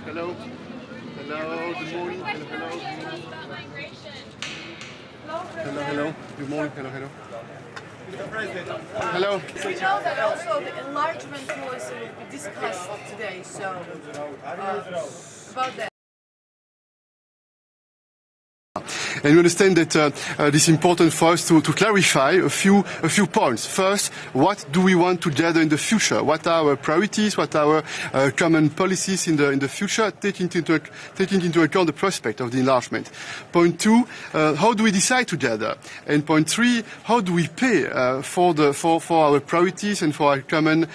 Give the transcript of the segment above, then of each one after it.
Hello. Hello. Good morning. Hello. Hello. Hello. Good morning. Hello. Hello. Hello. We know that also the enlargement policy will be discussed today, so about that. And we understand that it's important for us to clarify a few points. First, what do we want together in the future? What are our priorities? What are our common policies in the future, taking into account the prospect of the enlargement? Point two, how do we decide together? And point three, how do we pay for our priorities and for our common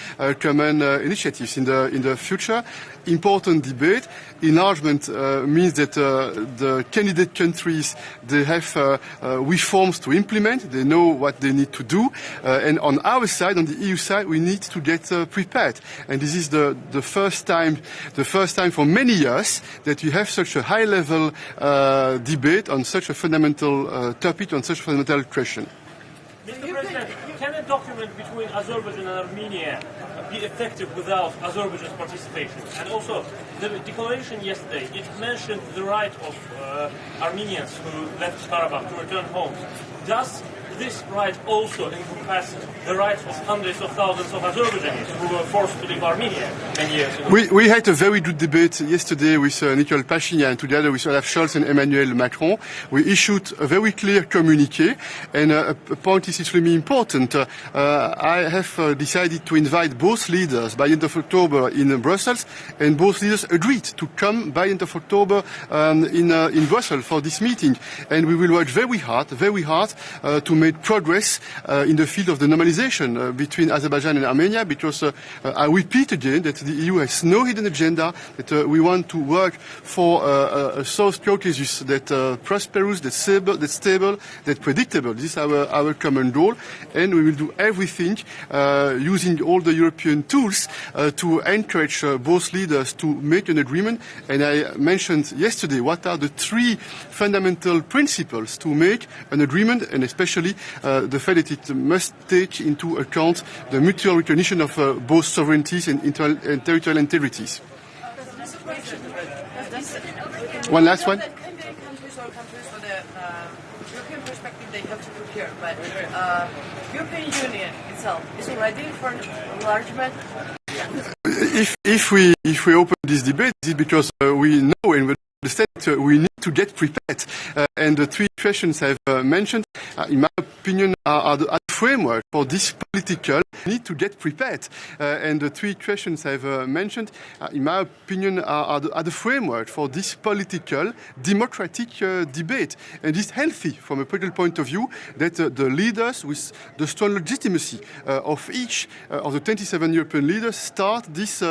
initiatives in the future? Important debate. Enlargement means that the candidate countries, they have reforms to implement. They know what they need to do. And on our side, on the EU side, we need to get prepared. And this is the first time for many years that we have such a high-level debate on such a fundamental topic, on such a fundamental question. Mr. President, can a document between Azerbaijan and Armenia be effective without Azerbaijan's participation? And also, the declaration yesterday, it mentioned the right of Armenians who left Karabakh to return home. Does this right also encompass the rights of hundreds of thousands of Azerbaijanis who were forced to leave Armenia many years ago? We had a very good debate yesterday with Nicole Pashinyan together with Olaf Scholz and Emmanuel Macron. We issued a very clear communiqué, and a point is extremely important. I have decided to invite both leaders by end of October in Brussels, and both leaders agreed to come by end of October in Brussels for this meeting. And we will work very hard to make progress in the field of the normalization between Azerbaijan and Armenia, because I repeat again that the EU has no hidden agenda, that we want to work for a South Caucasus that prosperous, that's stable, that's predictable. This is our common goal, and we will do everything using all the European tools to encourage both leaders to make an agreement. And I mentioned yesterday what are the three fundamental principles to make an agreement, and especially the fact that it must take into account the mutual recognition of both sovereignties and territorial integrities. One last one. Countries for the European perspective, they have to prepare, but European Union itself is ready for enlargement. If we open this debate, it's because we know and we understand that we need to get prepared. And the three questions I've mentioned, in my opinion, are the framework for this political need to get prepared. And the three questions I've mentioned, in my opinion, are the framework for this political, democratic debate. And it's healthy from a political point of view that the leaders, with the strong legitimacy of each of the 27 European leaders, start this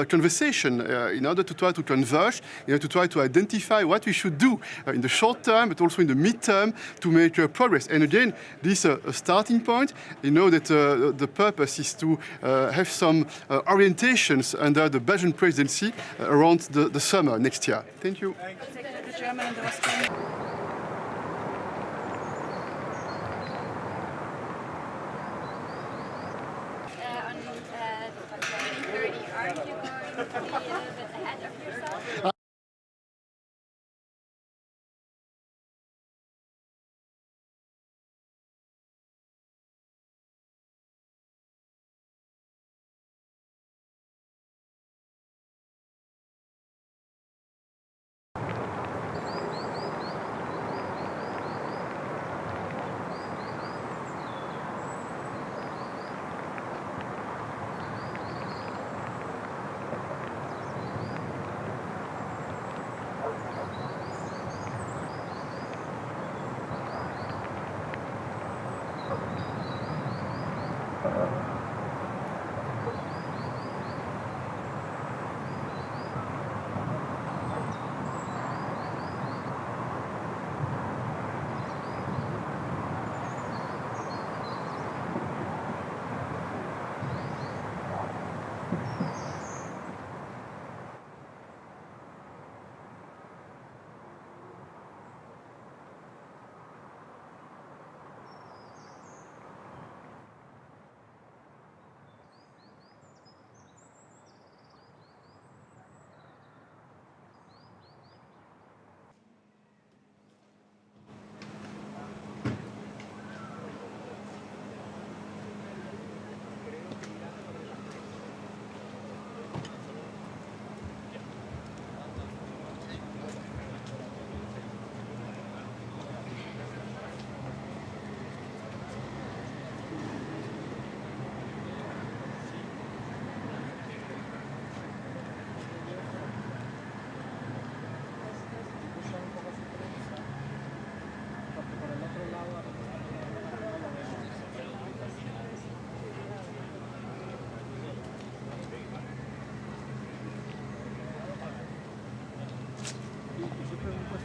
conversation in order to try to converge, in order to try to identify what we should do in the short term, but also in the mid-term to make progress. And again, this is a starting point. You know that the purpose is to have some orientations under the Belgian presidency around the summer next year. Thank you. The German and the Western. On 2030, are you going to be a little bit ahead of yourself?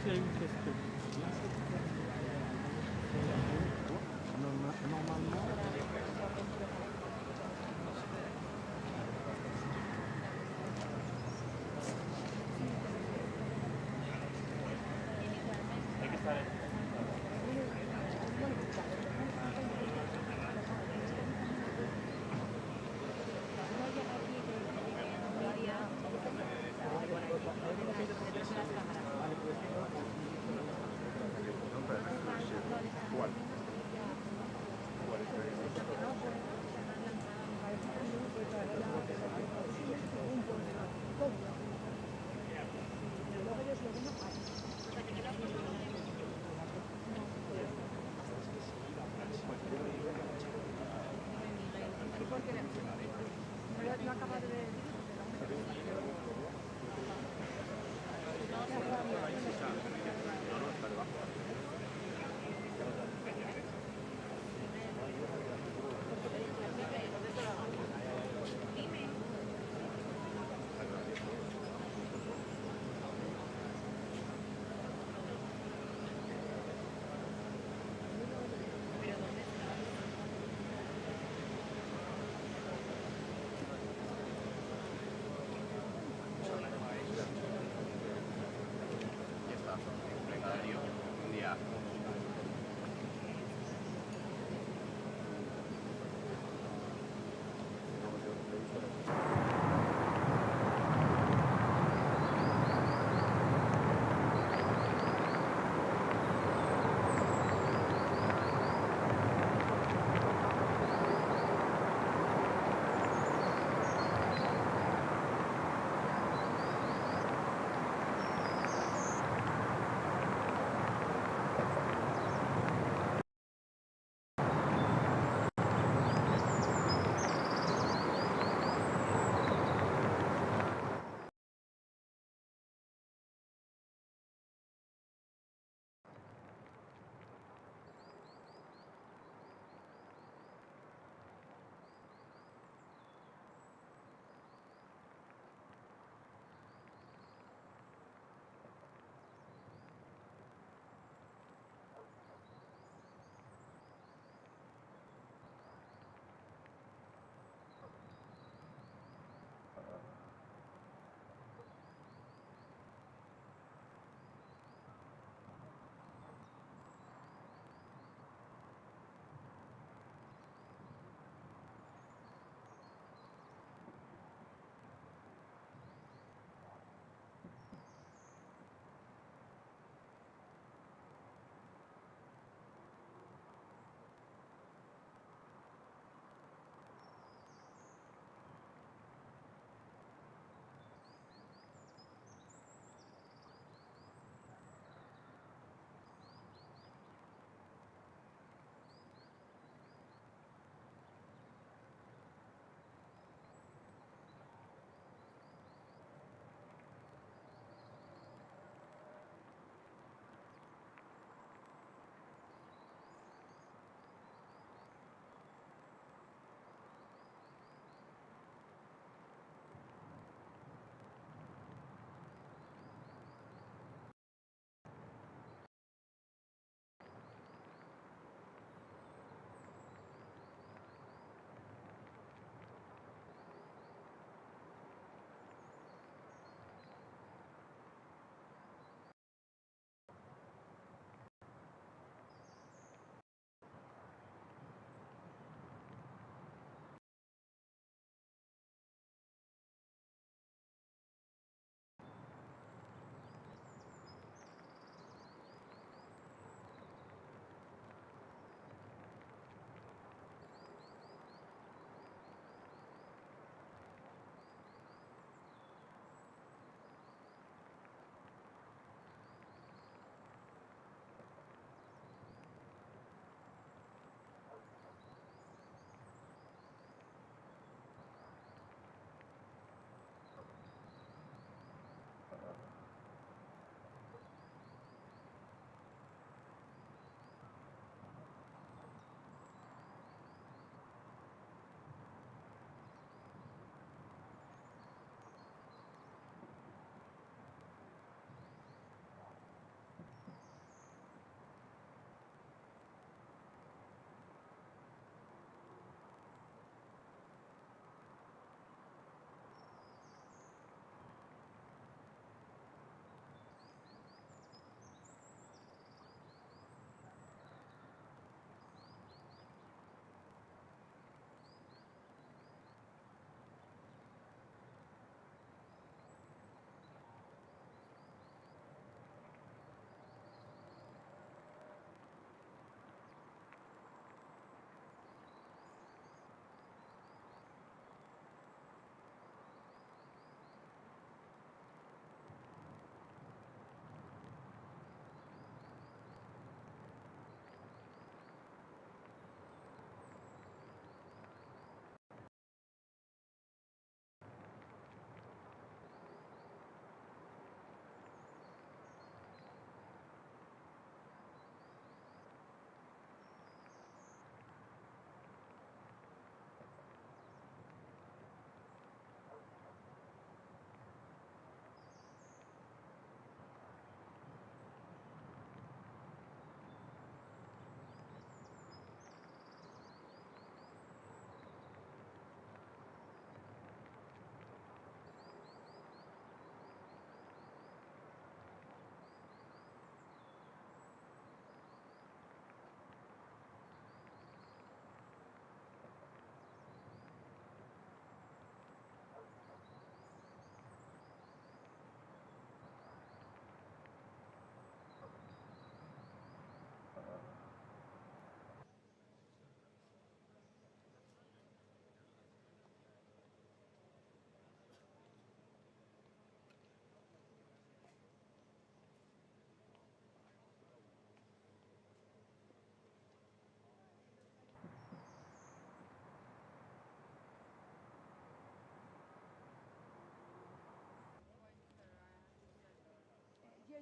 s'il y a une question. Normalement.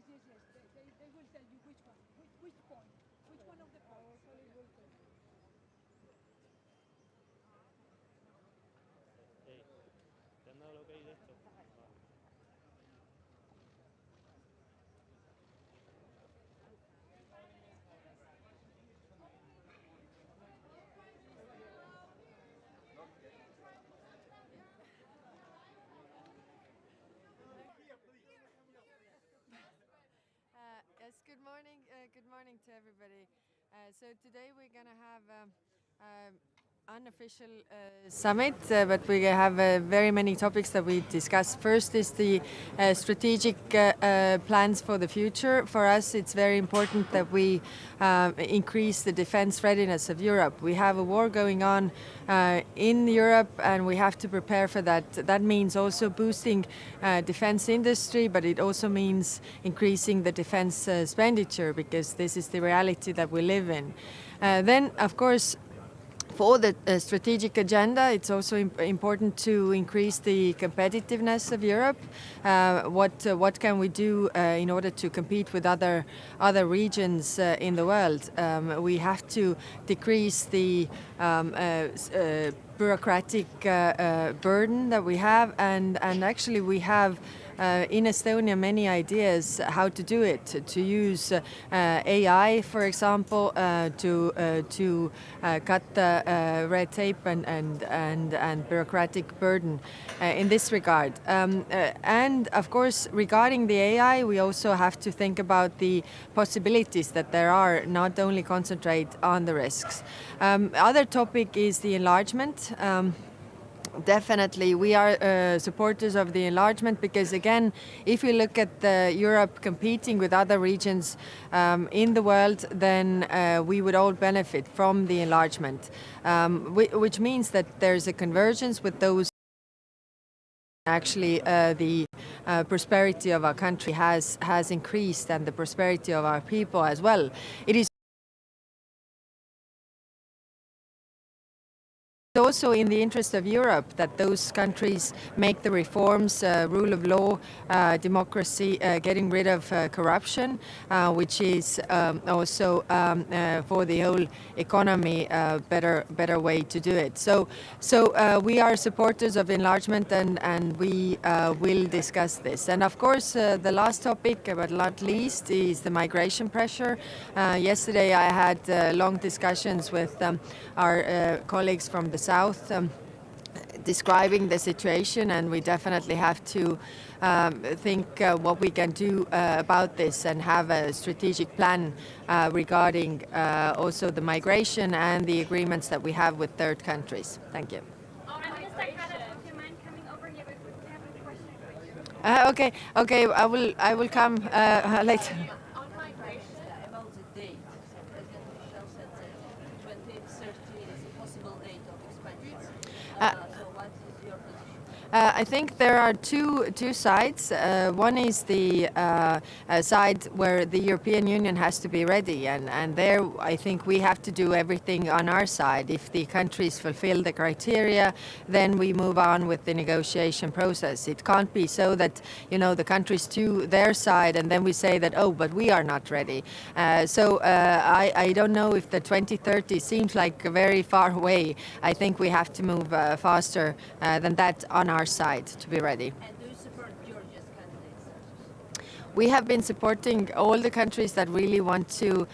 They will tell you which one, which point, which one of the points. ¿Te han dado lo que hay de esto? Yes, good morning. Good morning to everybody. So today we're going to have unofficial summit, but we have very many topics that we discuss. First is the strategic plans for the future. For us, it's very important that we increase the defense readiness of Europe. We have a war going on in Europe, and we have to prepare for that. That means also boosting defense industry, but it also means increasing the defense expenditure, because this is the reality that we live in. Then, of course, for the strategic agenda, it's also important to increase the competitiveness of Europe. What can we do in order to compete with other regions in the world? We have to decrease the bureaucratic burden that we have, and actually we have in Estonia many ideas how to do it, to use AI, for example, to cut the red tape and bureaucratic burden in this regard. And of course, regarding the AI, we also have to think about the possibilities that there are, not only concentrate on the risks. Other topic is the enlargement. Definitely, we are supporters of the enlargement, because again, if we look at Europe competing with other regions in the world, then we would all benefit from the enlargement, which means that there's a convergence with those. Actually, the prosperity of our country has increased, and the prosperity of our people as well. It is also in the interest of Europe that those countries make the reforms, rule of law, democracy, getting rid of corruption, which is also for the whole economy a better way to do it. So we are supporters of enlargement, and we will discuss this. And of course, the last topic, but not least, is the migration pressure. Yesterday I had long discussions with our colleagues from the south, describing the situation, and we definitely have to think what we can do about this, and have a strategic plan regarding also the migration and the agreements that we have with third countries. Thank you. Minister Khaled, would you mind coming over here? We have a question for you. Okay, I will come later. On migration, about the date, President Michel said that 2030 is a possible date of expansion. So what is your position? I think there are two sides. One is the side where the European Union has to be ready, and there I think we have to do everything on our side. If the countries fulfill the criteria, then we move on with the negotiation process. It can't be so that, you know, the countries do their side, and then we say that, oh, but we are not ready. So I don't know if the 2030 seems like very far away. I think we have to move faster than that on our side to be ready. And do you support Georgia's candidates? We have been supporting all the countries that really want to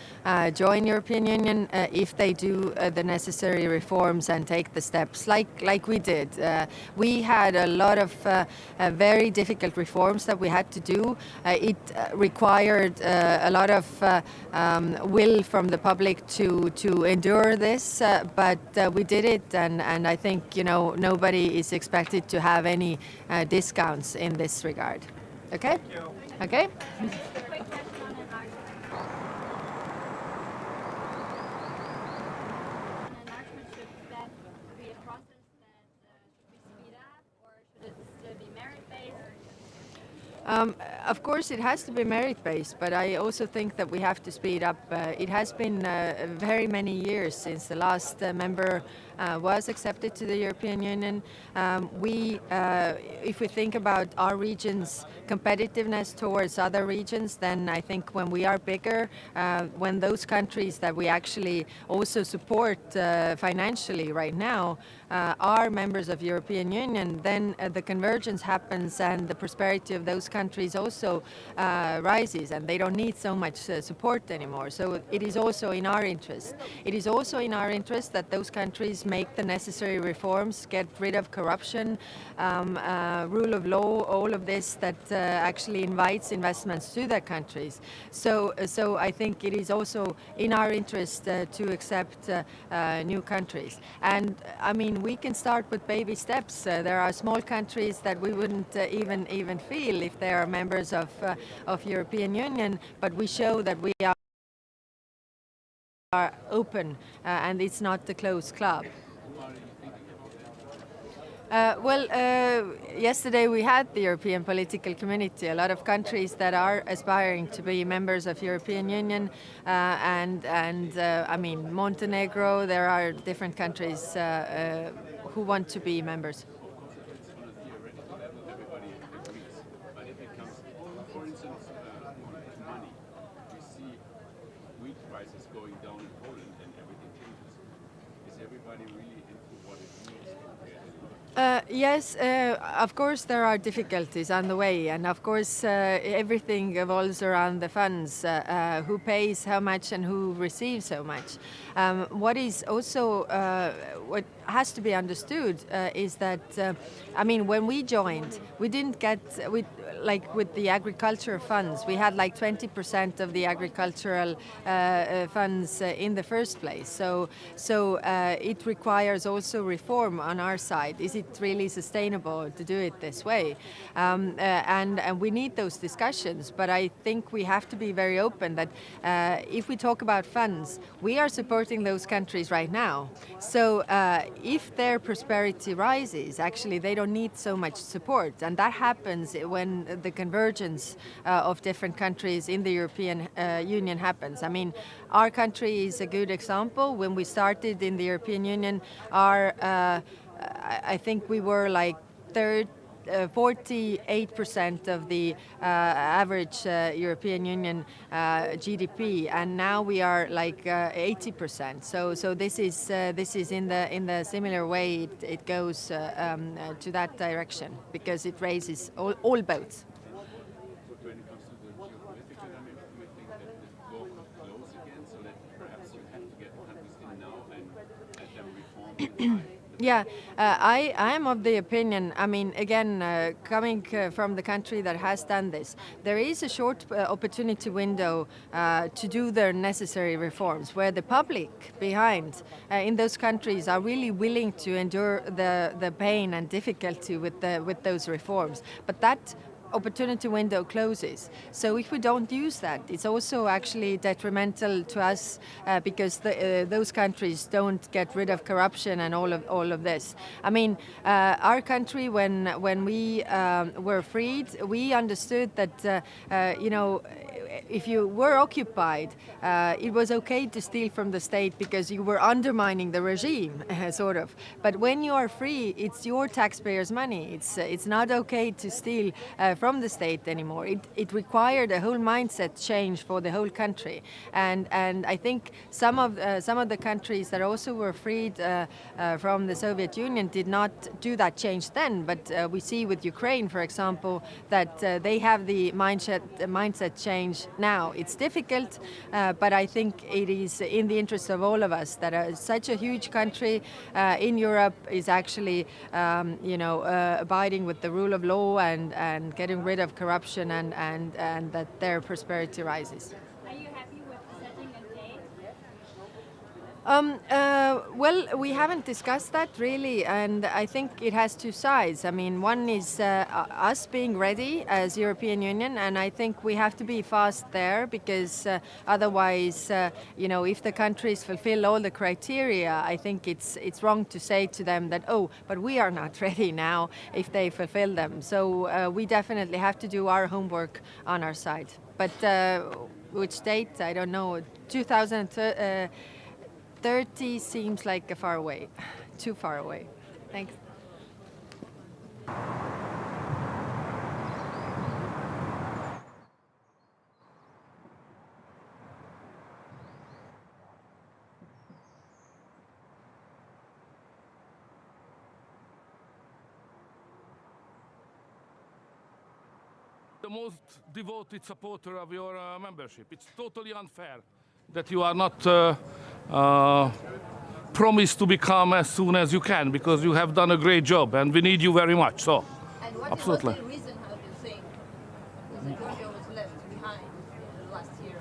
join European Union if they do the necessary reforms and take the steps like we did. We had a lot of very difficult reforms that we had to do. It required a lot of will from the public to endure this, but we did it, and I think, you know, nobody is expected to have any discounts in this regard. Okay? Okay? Quick question on enlargement. Enlargement, should that be a process that should be speed up, or should it still be merit-based? Of course, it has to be merit-based, but I also think that we have to speed up. It has been very many years since the last member was accepted to the European Union. If we think about our region's competitiveness towards other regions, then I think when we are bigger, when those countries that we actually also support financially right now are members of European Union, then the convergence happens and the prosperity of those countries also rises, and they don't need so much support anymore. So it is also in our interest. It is also in our interest that those countries make the necessary reforms, get rid of corruption, rule of law, all of this that actually invites investments to their countries. So I think it is also in our interest to accept new countries. And I mean, we can start with baby steps. There are small countries that we wouldn't even feel if they are members of European Union, but we show that we are open and it's not the closed club. Yesterday we had the European Political Community, a lot of countries that are aspiring to be members of European Union, I mean Montenegro. There are different countries who want to be members. Yes, of course there are difficulties on the way, and of course everything evolves around the funds, who pays how much and who receives how much. What is also what has to be understood is that I mean, when we joined, we didn't get with the agriculture funds, we had like 20% of the agricultural funds in the first place. So it requires also reform on our side. Is it really sustainable to do it this way? And we need those discussions, but I think we have to be very open that if we talk about funds, we are supporting those countries right now. So if their prosperity rises, actually they don't need so much support, and that happens when the convergence of different countries in the European Union happens. I mean, our country is a good example. When we started in the European Union, I think we were like 48% of the average European Union GDP, and now we are like 80%. So this is in the similar way. It goes to that direction because it raises all boats. When it comes to the geopolitical dynamic, do you think that the door could close again, so that perhaps you have to get countries in now and let them reform? Yeah, I am of the opinion, I mean, again, coming from the country that has done this, there is a short opportunity window to do the necessary reforms, where the public behind in those countries are really willing to endure the pain and difficulty with those reforms. But that opportunity window closes. So if we don't use that, it's also actually detrimental to us because those countries don't get rid of corruption and all of this. I mean, our country, when we were freed, we understood that you know, if you were occupied, it was okay to steal from the state because you were undermining the regime, sort of. But when you are free, it's your taxpayers' money. It's not okay to steal from the state anymore. It required a whole mindset change for the whole country, and I think some of the countries that also were freed from the Soviet Union did not do that change then. But we see with Ukraine, for example, that they have the mindset change now. It's difficult, but I think it is in the interest of all of us that such a huge country in Europe is actually, you know, abiding with the rule of law and getting rid of corruption and that their prosperity rises. Are you happy with setting a date? Well, we haven't discussed that really, and I think it has two sides. I mean, one is us being ready as European Union, and I think we have to be fast there because otherwise, if the countries fulfill all the criteria, I think it's wrong to say to them that, oh, but we are not ready now if they fulfill them. So we definitely have to do our homework on our side. But which date? I don't know. 2030 seems like a far away, too far away. Thanks. The most devoted supporter of your membership. It's totally unfair that you are not promised to become as soon as you can, because you have done a great job and we need you very much. So, And absolutely. What's the reason, how do you think, that Georgia was left behind in the last year?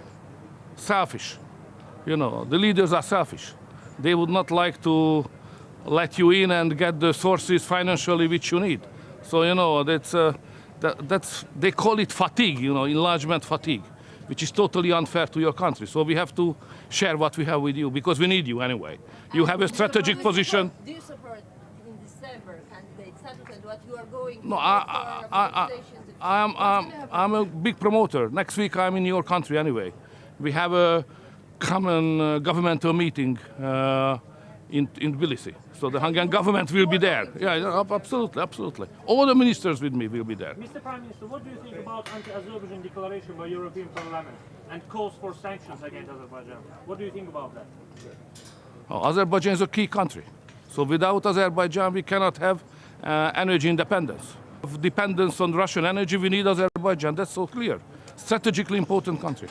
Selfish. The leaders are selfish. They would not like to let you in and get the sources financially which you need. So, they call it fatigue, enlargement fatigue, which is totally unfair to your country. So we have to share what we have with you, because we need you anyway. You have a strategic position. Do you support in December candidate status and what you are going to No, for I'm a big promoter. Next week I'm in your country anyway. We have a common governmental meeting in Tbilisi. So the Hungarian government will be there. Yeah, absolutely, absolutely. All the ministers with me will be there. Mr. Prime Minister, what do you think about anti-Azerbaijan declaration by European Parliament and calls for sanctions against Azerbaijan? What do you think about that? Azerbaijan is a key country. So without Azerbaijan, we cannot have energy independence. Of dependence on Russian energy, we need Azerbaijan. That's so clear. Strategically important country.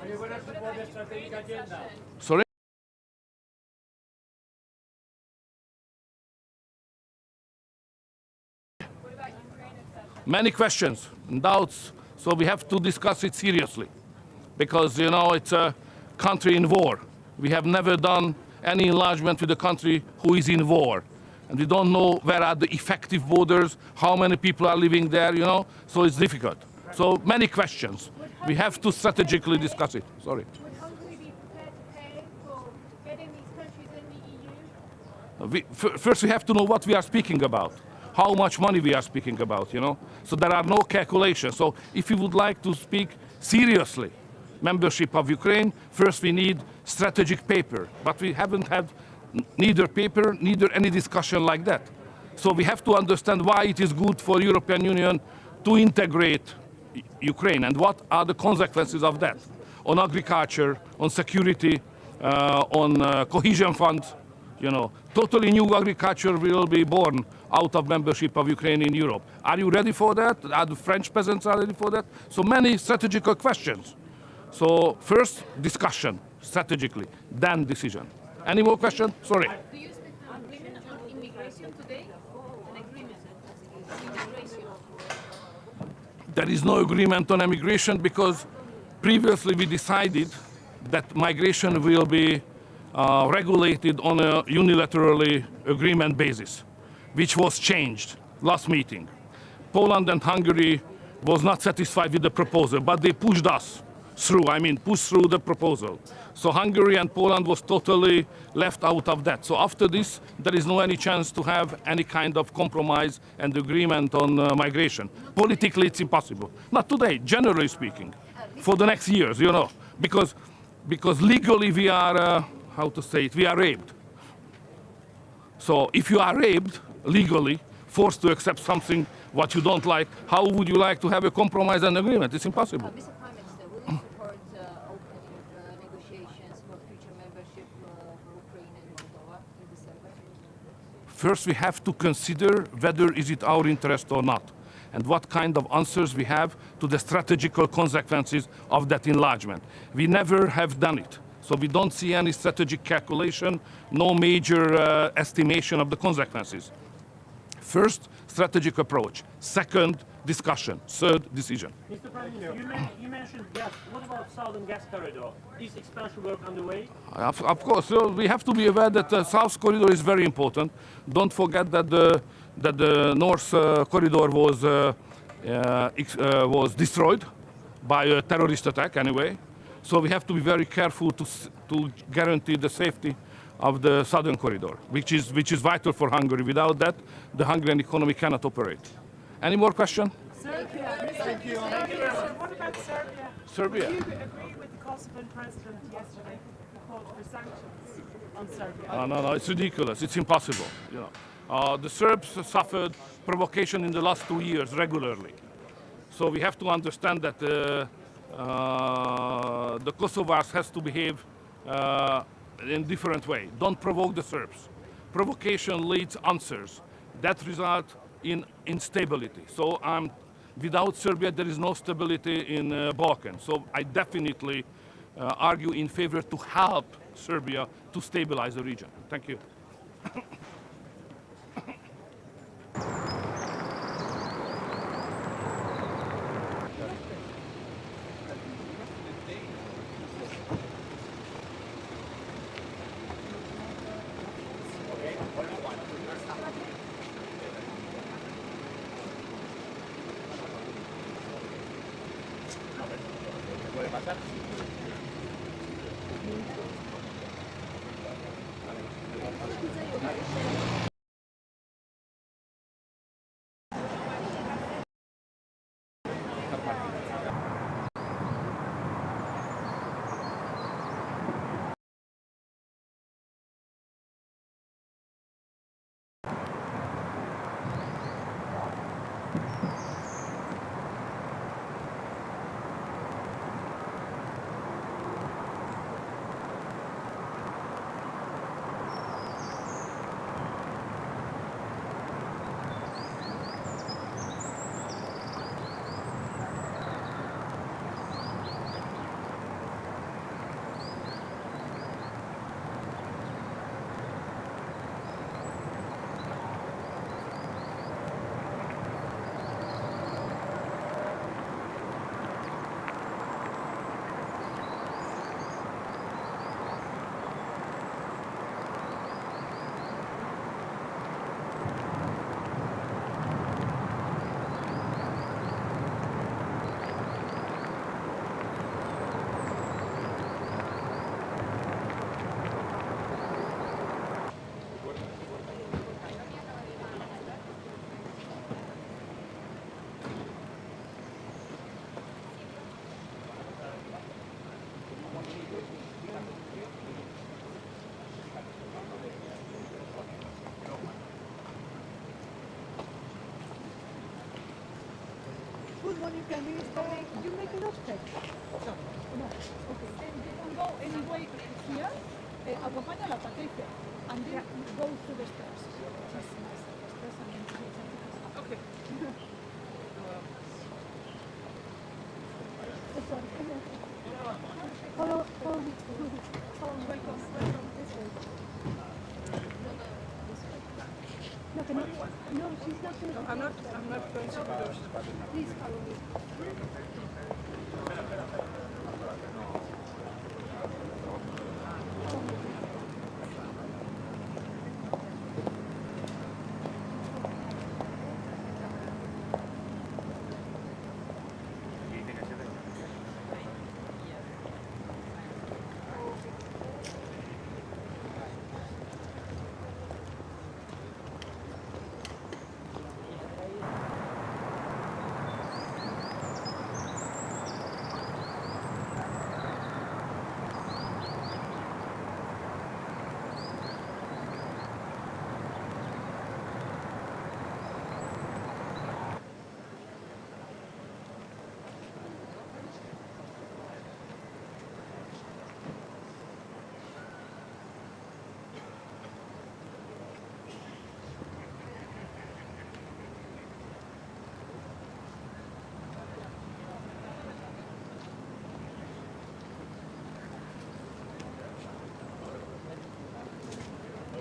Are you going to support the strategic agenda? Sorry? Many questions and doubts, so we have to discuss it seriously. Because, it's a country in war. We have never done any enlargement with a country who is in war. And we don't know where are the effective borders, how many people are living there, so it's difficult. So many questions. We have to strategically discuss it. Sorry. Would Hungary be prepared to pay for getting these countries in the EU? First, we have to know what we are speaking about, how much money we are speaking about, So there are no calculations. So if you would like to speak seriously membership of Ukraine, first we need strategic paper. But we haven't had neither paper, neither any discussion like that. So we have to understand why it is good for European Union to integrate Ukraine and what are the consequences of that on agriculture, on security, on cohesion funds. Totally new agriculture will be born out of membership of Ukraine in Europe. Are you ready for that? Are the French peasants ready for that? So many strategical questions. So first discussion strategically, then decision. Any more questions? Sorry. Do you speak an agreement on immigration today? An agreement on immigration? There is no agreement on immigration because previously we decided that migration will be regulated on a unilaterally agreement basis, which was changed last meeting. Poland and Hungary was not satisfied with the proposal, but they pushed us through, pushed through the proposal. So Hungary and Poland was totally left out of that. So after this, there is no any chance to have any kind of compromise and agreement on migration. Politically, it's impossible. Not today, generally speaking, for the next years, because legally we are, we are raped. So if you are raped legally, forced to accept something what you don't like, how would you like to have a compromise and agreement? It's impossible. Mr. Prime Minister, will you support opening negotiations for future membership for Ukraine and Moldova in December? First, we have to consider whether is it our interest or not, and what kind of answers we have to the strategical consequences of that enlargement. We never have done it. So we don't see any strategic calculation, no major estimation of the consequences. First, strategic approach. Second, discussion, third decision. Mr. Prime Minister, you mentioned gas. What about Southern Gas Corridor? Is expansion work underway? Of course, so we have to be aware that the South Corridor is very important. Don't forget that the North Corridor was destroyed by a terrorist attack anyway. So we have to be very careful to guarantee the safety of the Southern Corridor, which is vital for Hungary. Without that, the Hungarian economy cannot operate. Any more questions? Serbia. Thank you. What about Serbia? Serbia. Do you agree with the Kosovan president yesterday who called for sanctions on Serbia? No, it's ridiculous. It's impossible. You know, the Serbs suffered provocation in the last 2 years regularly. So we have to understand that the Kosovars has to behave in a different way. Don't provoke the Serbs. Provocation leads answers. That result in instability. So without Serbia, there is no stability in Balkans. So I definitely argue in favor to help Serbia to stabilize the region. Thank you. You make an object. No. Okay. Then you can go anyway here, acompaña la Patricia, and then go to the steps. Okay. Hello. Welcome. No, she's not going to. I'm not going to do. Please follow me.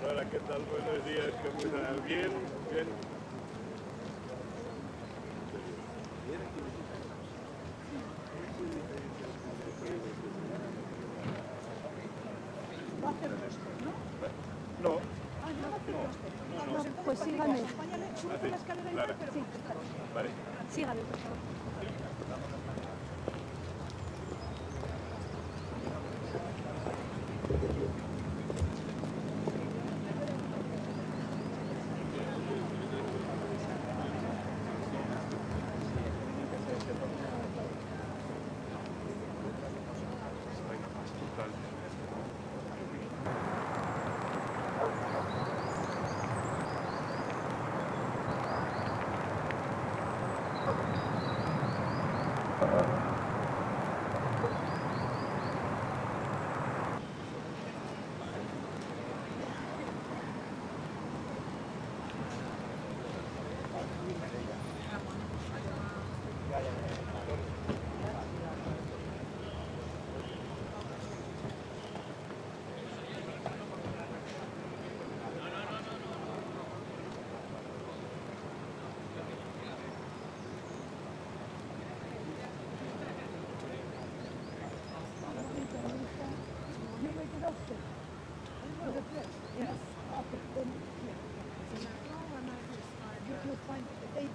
Hola, ¿qué tal? Buenos días, ¿cómo están? Bien, bien. sube por la escalera y tal, pero sí, Vale. sígale, por favor.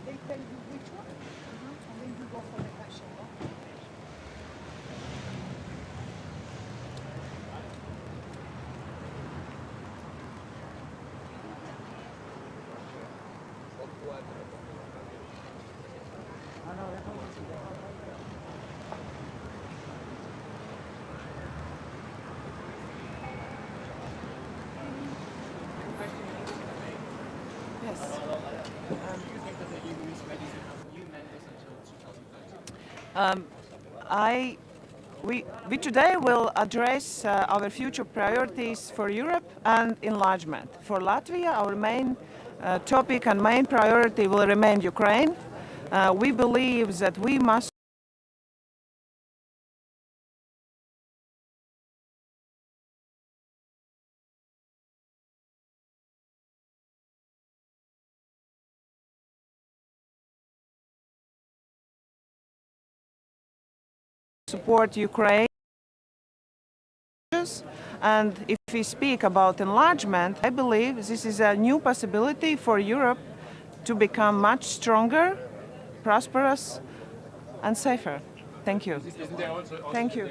They tell you which one, and then you go for the passion. We today will address our future priorities for Europe and enlargement. For Latvia, our main topic and main priority will remain Ukraine. We believe that we must support Ukraine. And if we speak about enlargement, I believe this is a new possibility for Europe to become much stronger, prosperous, and safer. Thank you. Thank you.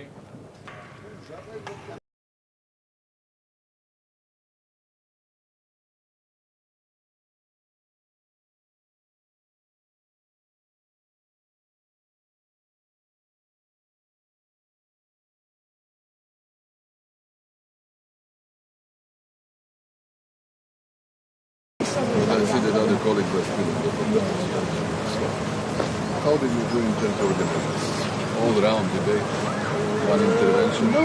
I see that other colleagues are still in the conference. So, how did you do in terms of organize all round debate, one intervention? No,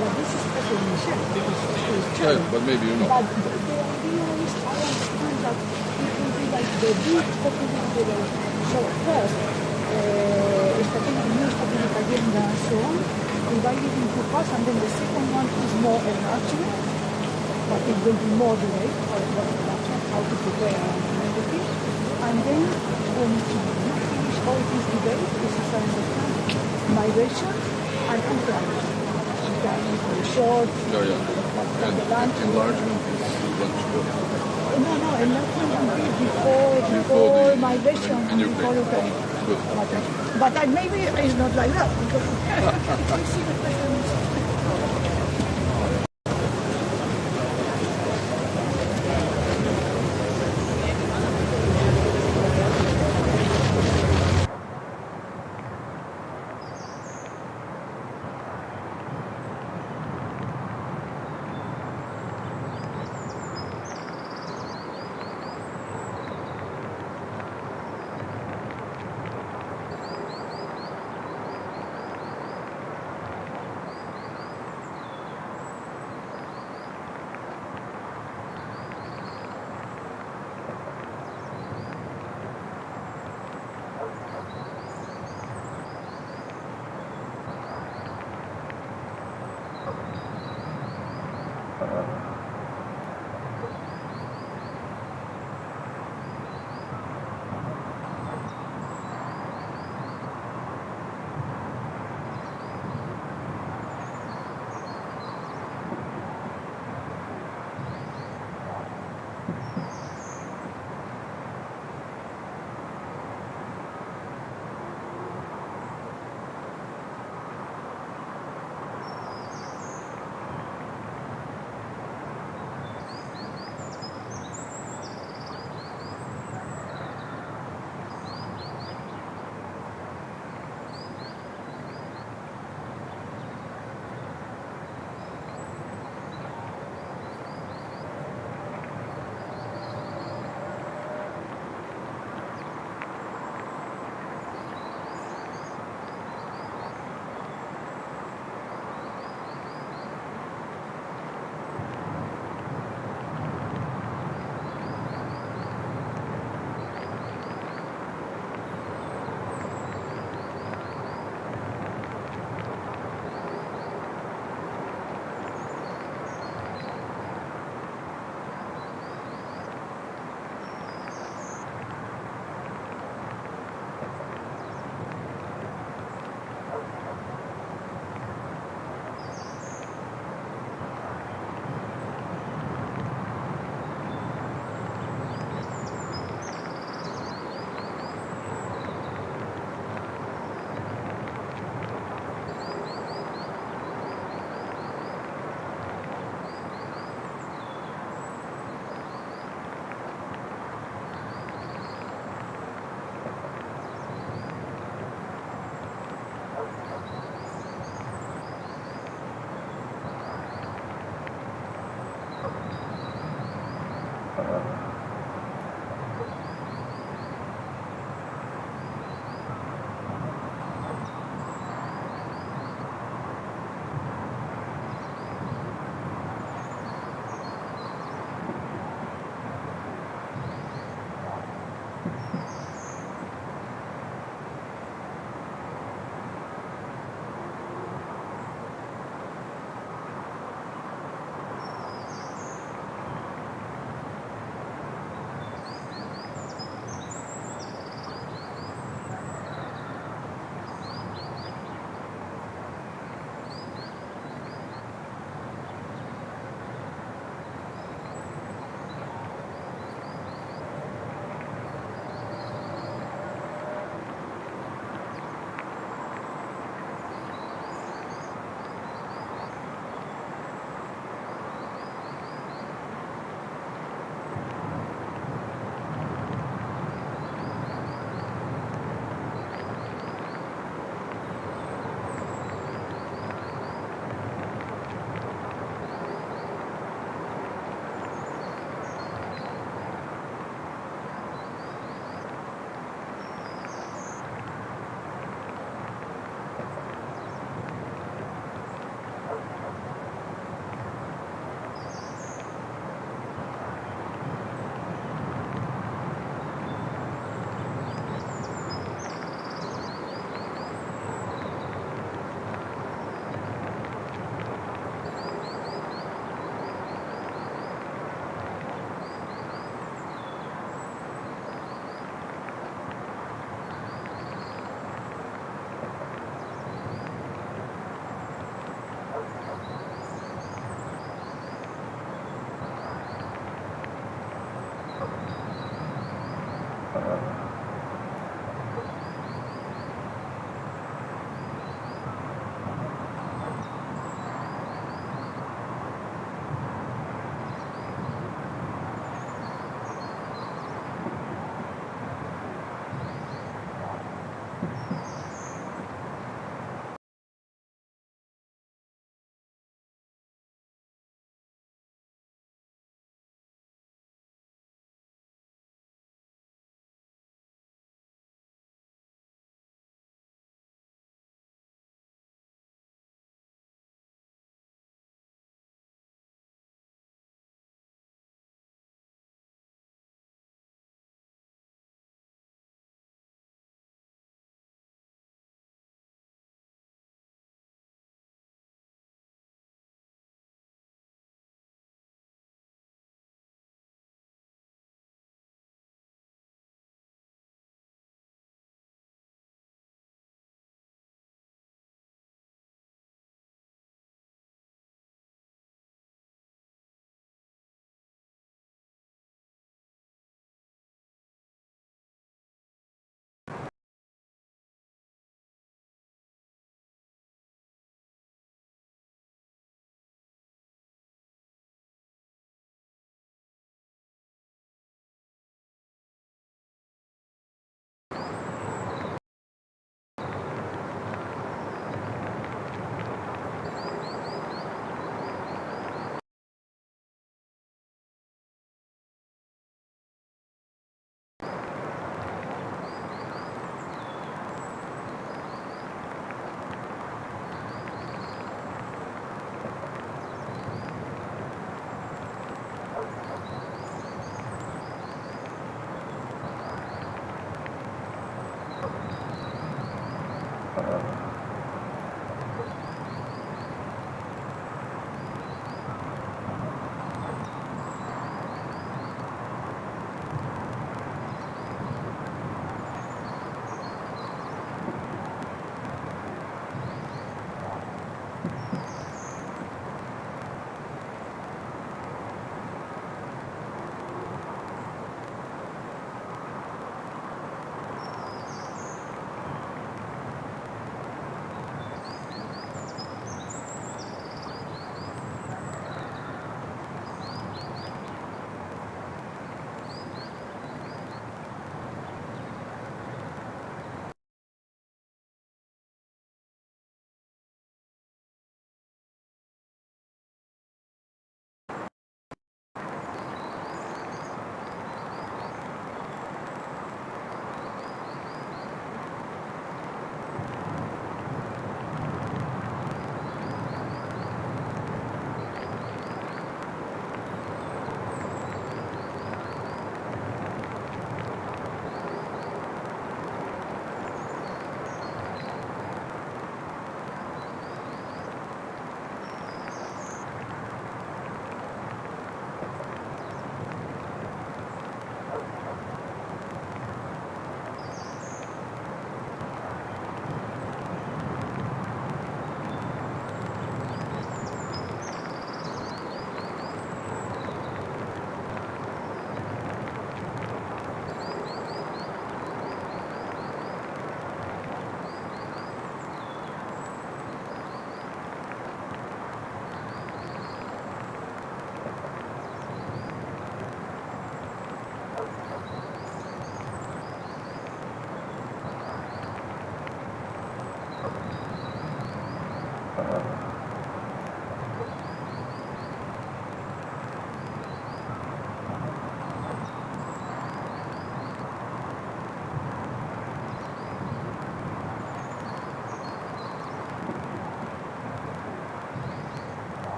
but this is special mission. Yeah, but maybe you know. But the idea is, I understand that it will be like the big popular debate. So first, strategic new strategic agenda and so on, divided into parts, and then the second one is more enlargement, but it will be more debate for enlargement, how to prepare and everything. And then when you finish all this debate, this is I understand, migration and anti-migration. Short, And enlargement is much better. No, enlargement will be before migration, before Ukraine. But maybe it's not like that, because we see the president.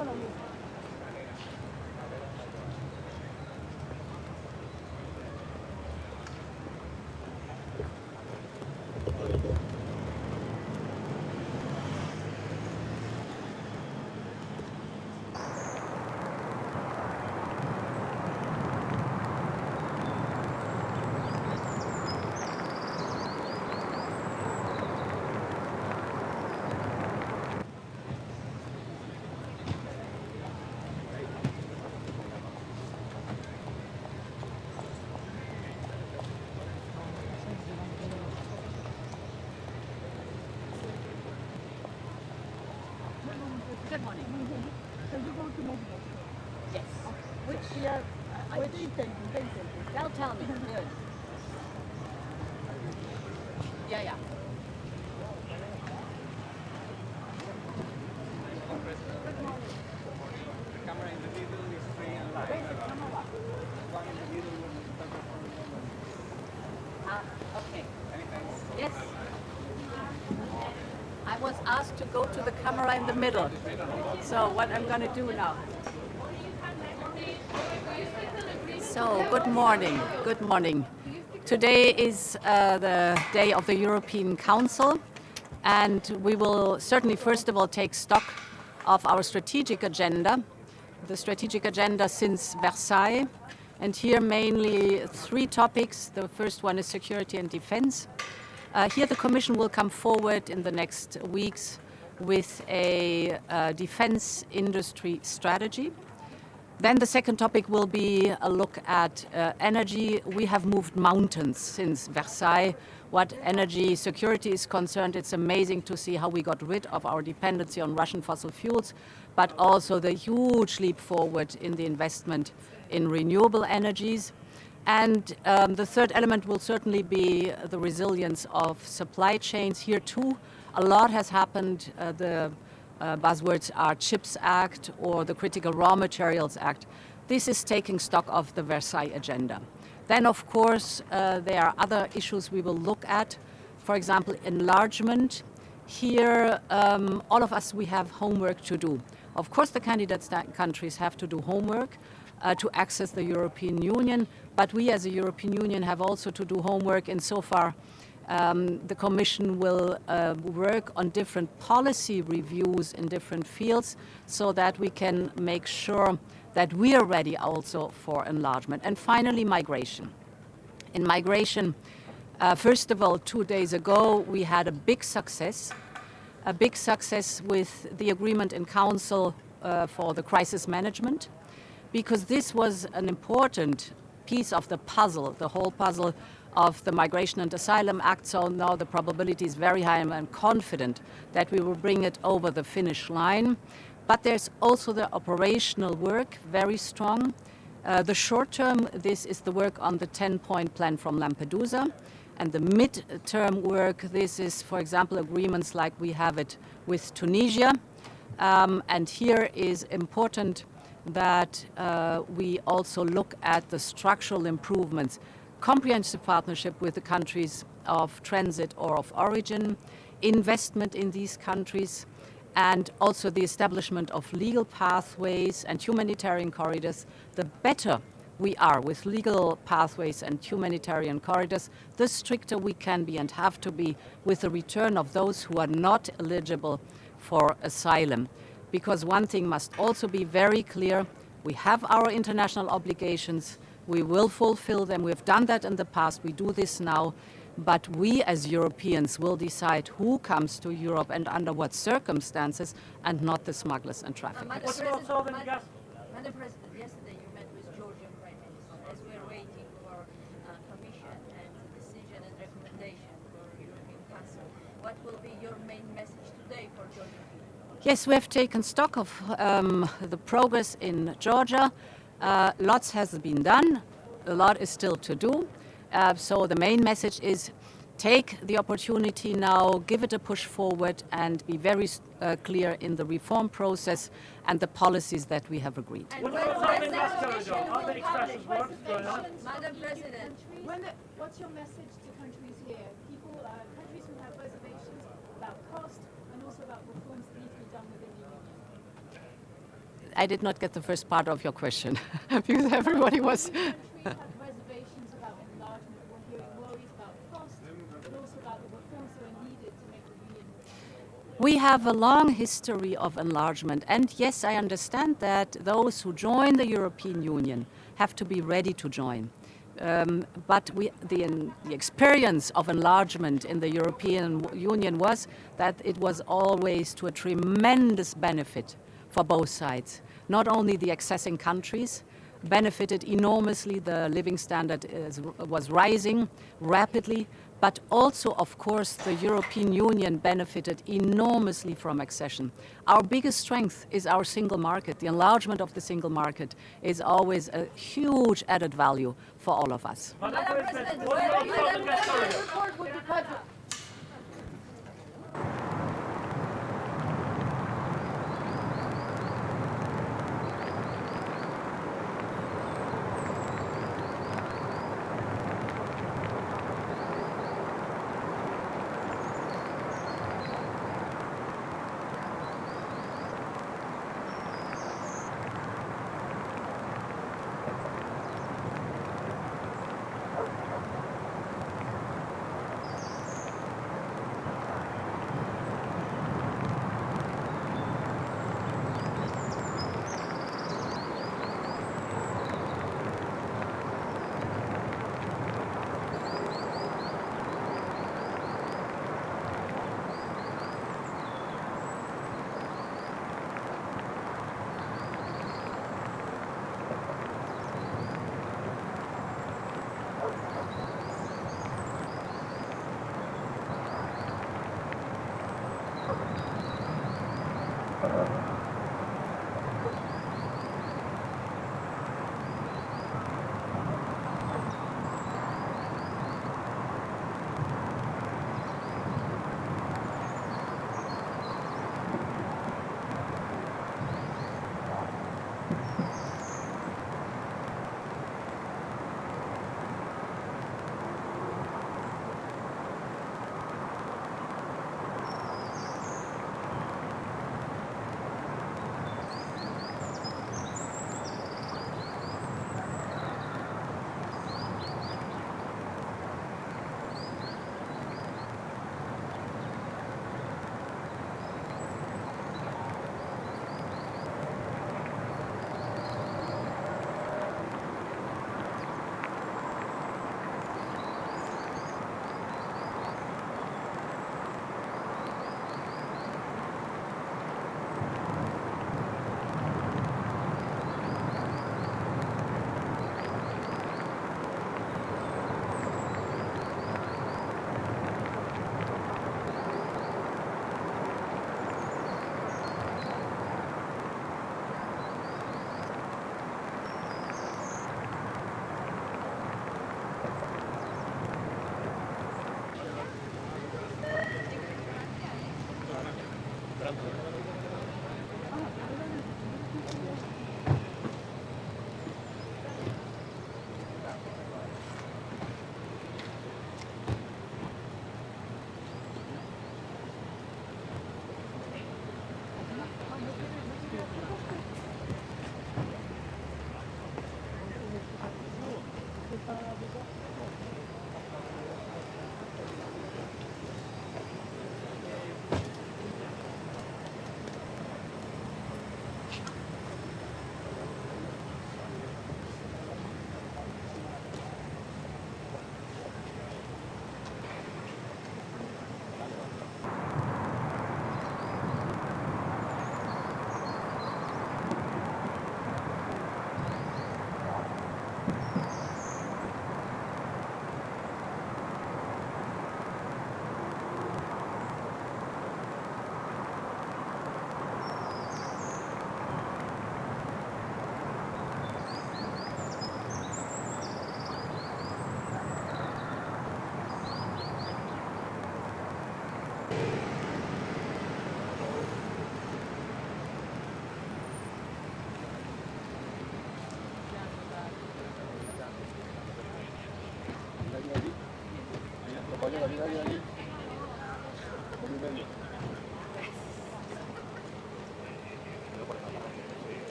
follow you. Good morning. So you go to Medvedev? Yes. Which, where do you take them? They'll tell me. Good. Yeah, yeah. Okay. Yes. I was asked to go to the camera in the middle. So what I'm going to do now. So good morning. Good morning. Today is the day of the European Council, and we will certainly first of all take stock of our strategic agenda, the strategic agenda since Versailles. And here mainly three topics. The first one is security and defense. Here the Commission will come forward in the next weeks with a defense industry strategy. Then the second topic will be a look at energy. We have moved mountains since Versailles. What energy security is concerned, it's amazing to see how we got rid of our dependency on Russian fossil fuels, but also the huge leap forward in the investment in renewable energies. And the third element will certainly be the resilience of supply chains. Here too, a lot has happened. The buzzwords are CHIPS Act or the Critical Raw Materials Act. This is taking stock of the Versailles agenda. Then, of course, there are other issues we will look at. For example, enlargement. Here, all of us, we have homework to do. Of course, the candidate countries have to do homework to access the European Union, but we as a European Union have also to do homework insofar the Commission will work on different policy reviews in different fields so that we can make sure that we are ready also for enlargement. And finally, migration. In migration, first of all, 2 days ago, we had a big success with the agreement in Council for the crisis management, because this was an important piece of the puzzle, the whole puzzle of the Migration and Asylum Act. So now the probability is very high, and I'm confident that we will bring it over the finish line. But there's also the operational work, very strong. The short term, this is the work on the 10-point plan from Lampedusa. And the mid-term work, this is, for example, agreements like we have it with Tunisia. And here is important that we also look at the structural improvements, comprehensive partnership with the countries of transit or of origin, investment in these countries, and also the establishment of legal pathways and humanitarian corridors. The better we are with legal pathways and humanitarian corridors, the stricter we can be and have to be with the return of those who are not eligible for asylum. Because one thing must also be very clear, we have our international obligations, we will fulfill them, we've done that in the past, we do this now, but we as Europeans will decide who comes to Europe and under what circumstances, and not the smugglers and traffickers. Madam President, yesterday you met with Georgian Prime Minister as we're waiting for Commission and decision and recommendation for European Council. What will be your main message today for Georgian people? Yes, we have taken stock of the progress in Georgia. Lots has been done. A lot is still to do. So the main message is take the opportunity now, give it a push forward, and be very clear in the reform process and the policies that we have agreed. And Madam President, what's your message to countries here? People, countries who have reservations about cost and also about reforms that need to be done within the Union. I did not get the first part of your question because everybody was. Countries have reservations about enlargement. We're hearing worries about cost, but also about the reforms that are needed to make the union more. We have a long history of enlargement, and yes, I understand that those who join the European Union have to be ready to join. But the experience of enlargement in the European Union was that it was always to a tremendous benefit for both sides. Not only the accessing countries benefited enormously, the living standard was rising rapidly, but also, of course, the European Union benefited enormously from accession. Our biggest strength is our single market. The enlargement of the single market is always a huge added value for all of us. Madam President, what about Southern Macedonia?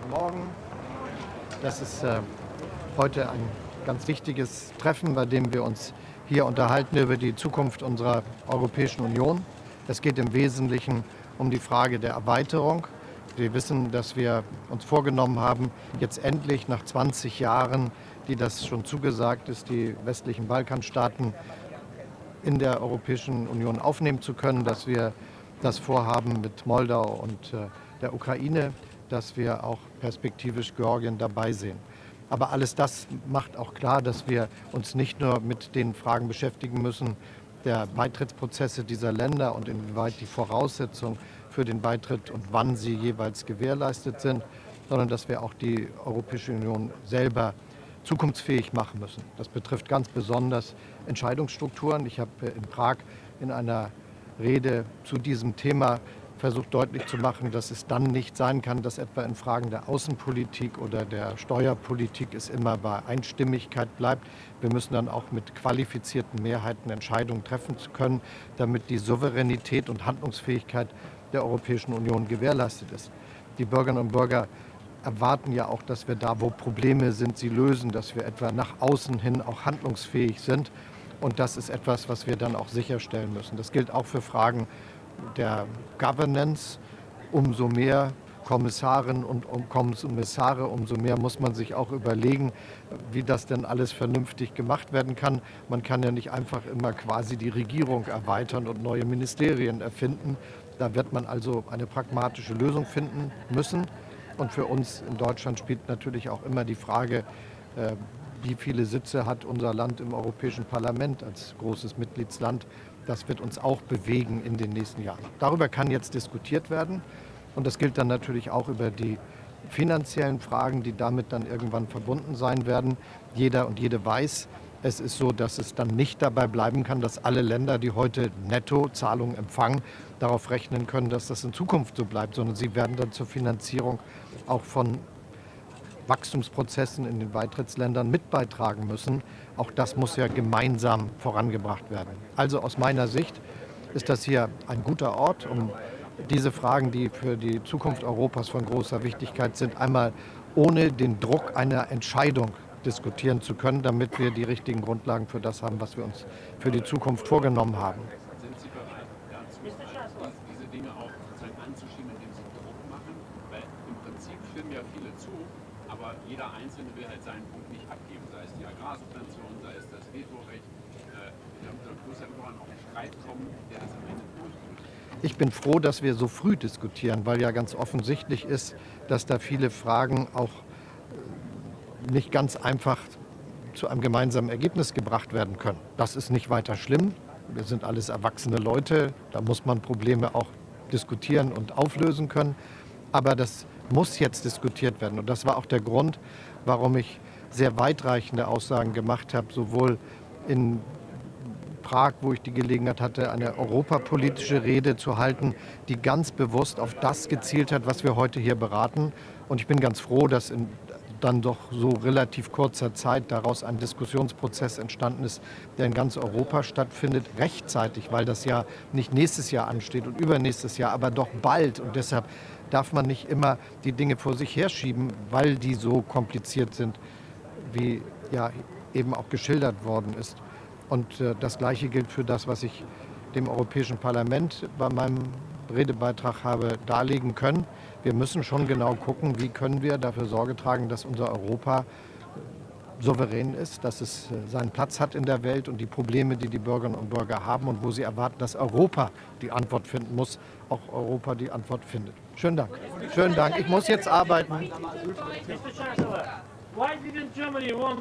Guten Morgen. Das ist heute ein ganz wichtiges Treffen, bei dem wir uns hier unterhalten über die Zukunft unserer Europäischen Union. Es geht im Wesentlichen um die Frage der Erweiterung. Wir wissen, dass wir uns vorgenommen haben, jetzt endlich nach 20 Jahren, die das schon zugesagt ist, die westlichen Balkanstaaten in der Europäischen Union aufnehmen zu können, dass wir das vorhaben mit Moldau und der Ukraine, dass wir auch perspektivisch Georgien dabei sehen. Aber alles das macht auch klar, dass wir uns nicht nur mit den Fragen beschäftigen müssen, der Beitrittsprozesse dieser Länder und inwieweit die Voraussetzungen für den Beitritt und wann sie jeweils gewährleistet sind, sondern dass wir auch die Europäische Union selber zukunftsfähig machen müssen. Das betrifft ganz besonders Entscheidungsstrukturen. Ich habe in Prag in einer Rede zu diesem Thema versucht deutlich zu machen, dass es dann nicht sein kann, dass etwa in Fragen der Außenpolitik oder der Steuerpolitik es immer bei Einstimmigkeit bleibt. Wir müssen dann auch mit qualifizierten Mehrheiten Entscheidungen treffen können, damit die Souveränität und Handlungsfähigkeit der Europäischen Union gewährleistet ist. Die Bürgerinnen und Bürger erwarten ja auch, dass wir da, wo Probleme sind, sie lösen, dass wir etwa nach außen hin auch handlungsfähig sind. Und das ist etwas, was wir dann auch sicherstellen müssen. Das gilt auch für Fragen der Governance. Umso mehr Kommissarinnen und Kommissare, umso mehr muss man sich auch überlegen, wie das denn alles vernünftig gemacht werden kann. Man kann ja nicht einfach immer quasi die Regierung erweitern und neue Ministerien erfinden. Da wird man also eine pragmatische Lösung finden müssen. Und für uns in Deutschland spielt natürlich auch immer die Frage, wie viele Sitze hat unser Land im Europäischen Parlament als großes Mitgliedsland. Das wird uns auch bewegen in den nächsten Jahren. Darüber kann jetzt diskutiert werden. Und das gilt dann natürlich auch über die finanziellen Fragen, die damit dann irgendwann verbunden sein werden. Jeder und jede weiß, es ist so, dass es dann nicht dabei bleiben kann, dass alle Länder, die heute Nettozahlungen empfangen, darauf rechnen können, dass das in Zukunft so bleibt, sondern sie werden dann zur Finanzierung auch von Wachstumsprozessen in den Beitrittsländern mit beitragen müssen. Auch das muss ja gemeinsam vorangebracht werden. Also aus meiner Sicht ist das hier ein guter Ort, um diese Fragen, die für die Zukunft Europas von großer Wichtigkeit sind, einmal ohne den Druck einer Entscheidung diskutieren zu können, damit wir die richtigen Grundlagen für das haben, was wir uns für die Zukunft vorgenommen haben. Sind Sie bereit, dazu, diese Dinge auch anzuschieben, indem Sie Druck machen? Weil im Prinzip stimmen ja viele zu, aber jeder Einzelne will halt seinen Punkt nicht abgeben, sei es die Agrarsubvention, sei es das Vetorecht. Da muss ja irgendwann auch ein Streit kommen, der das am Ende durchbringt. Ich bin froh, dass wir so früh diskutieren, weil ja ganz offensichtlich ist, dass da viele Fragen auch nicht ganz einfach zu einem gemeinsamen Ergebnis gebracht werden können. Das ist nicht weiter schlimm. Wir sind alles erwachsene Leute. Da muss man Probleme auch diskutieren und auflösen können. Aber das muss jetzt diskutiert werden. Und das war auch der Grund, warum ich sehr weitreichende Aussagen gemacht habe, sowohl in Prag, wo ich die Gelegenheit hatte, eine europapolitische Rede zu halten, die ganz bewusst auf das gezielt hat, was wir heute hier beraten. Und ich bin ganz froh, dass in dann doch so relativ kurzer Zeit daraus ein Diskussionsprozess entstanden ist, der in ganz Europa stattfindet, rechtzeitig, weil das ja nicht nächstes Jahr ansteht und übernächstes Jahr, aber doch bald. Und deshalb darf man nicht immer die Dinge vor sich herschieben, weil die so kompliziert sind, wie ja eben auch geschildert worden ist. Und das Gleiche gilt für das, was ich dem Europäischen Parlament bei meinem Redebeitrag habe darlegen können. Wir müssen schon genau gucken, wie können wir dafür Sorge tragen, dass unser Europa souverän ist, dass es seinen Platz hat in der Welt und die Probleme, die die Bürgerinnen und Bürger haben und wo sie erwarten, dass Europa die Antwort finden muss, auch Europa die Antwort findet. Schönen Dank. Schönen Dank. Ich muss jetzt arbeiten. Mr. Chancellor, why didn't Germany want...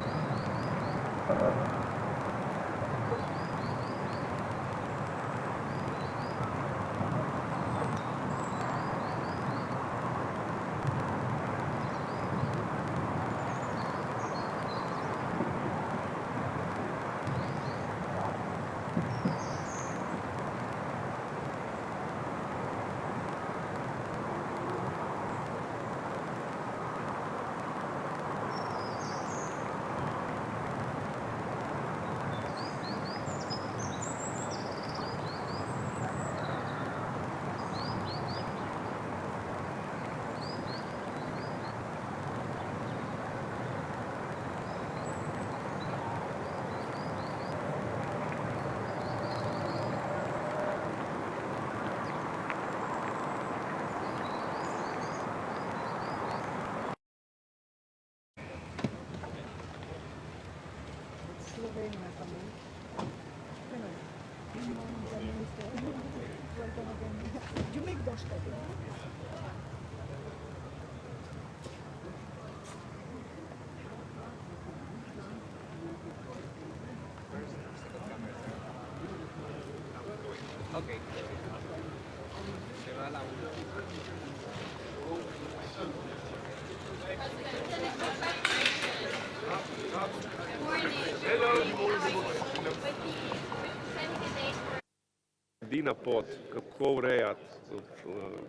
Edina pot, kako urejati,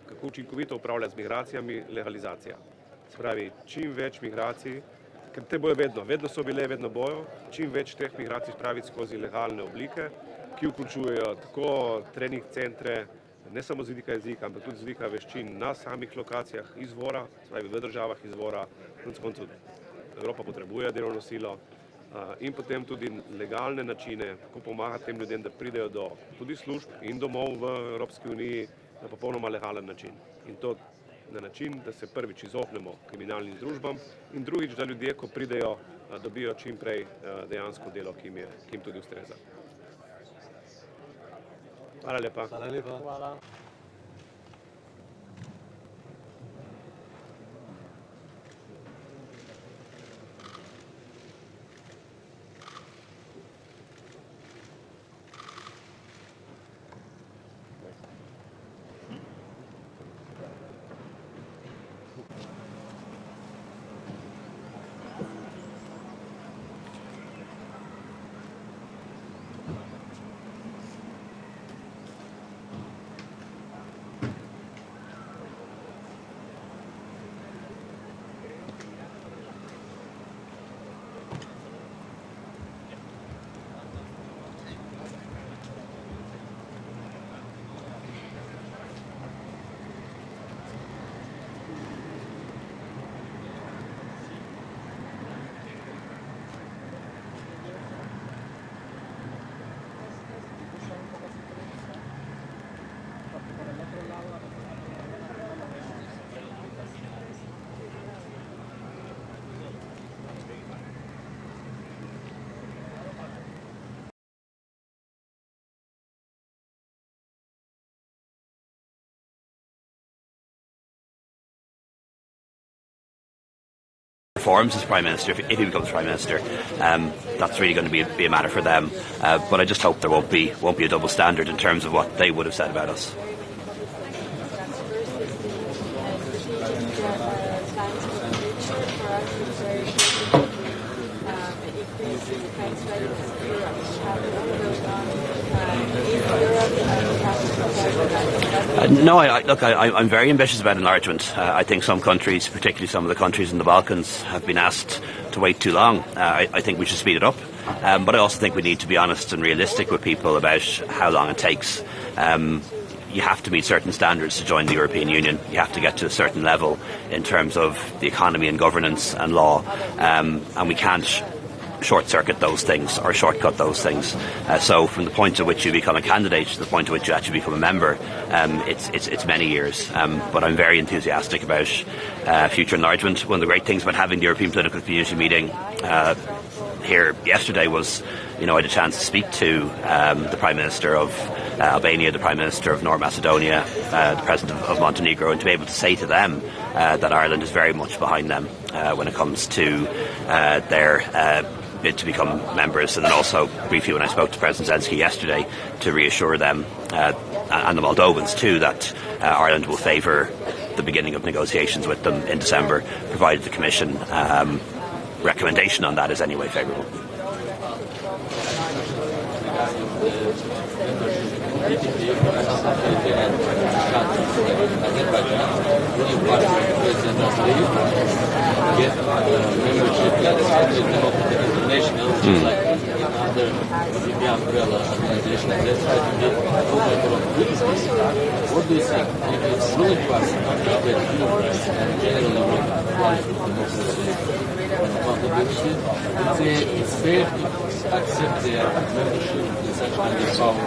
kako učinkovito upravljati z migracijami, legalizacija. Se pravi, čim več migracij, ker te bojo vedno so bile, vedno bojo, čim več teh migracij spraviti skozi legalne oblike, ki vključujejo tako trening centre, ne samo z vidika jezika, ampak tudi z vidika veščin na samih lokacijah izvora, se pravi v državah izvora, konec koncev Evropa potrebuje delovno silo, in potem tudi legalne načine, kako pomagati tem ljudem, da pridejo do tudi služb in domov v Evropski uniji na popolnoma legalen način. In to na način, da se prvič izognemo kriminalnim združbam in drugič, da ljudje, ko pridejo, dobijo čim prej dejansko delo, ki jim tudi ustreza. Hvala lepa. Hvala lepa. Hvala. Reforms as Prime Minister, if he becomes Prime Minister, that's really going to be a matter for them. But I just hope there won't be a double standard in terms of what they would have said about us. No, I'm very ambitious about enlargement. I think some countries, particularly some of the countries in the Balkans, have been asked to wait too long. I think we should speed it up. But I also think we need to be honest and realistic with people about how long it takes. You have to meet certain standards to join the European Union. You have to get to a certain level in terms of the economy and governance and law. And we can't short-circuit those things or shortcut those things. So from the point at which you become a candidate to the point at which you actually become a member, it's many years. But I'm very enthusiastic about future enlargement. One of the great things about having the European Political Community meeting here yesterday was, I had a chance to speak to the Prime Minister of Albania, the Prime Minister of North Macedonia, the President of Montenegro, and to be able to say to them that Ireland is very much behind them when it comes to their bid to become members, and then also briefly when I spoke to President Zelensky yesterday to reassure them and the Moldovans too that Ireland will favour the beginning of negotiations with them in December, provided the Commission recommendation on that is anyway favourable. What do you think? It's really possible that generally it's fair to accept their membership in such kind of power.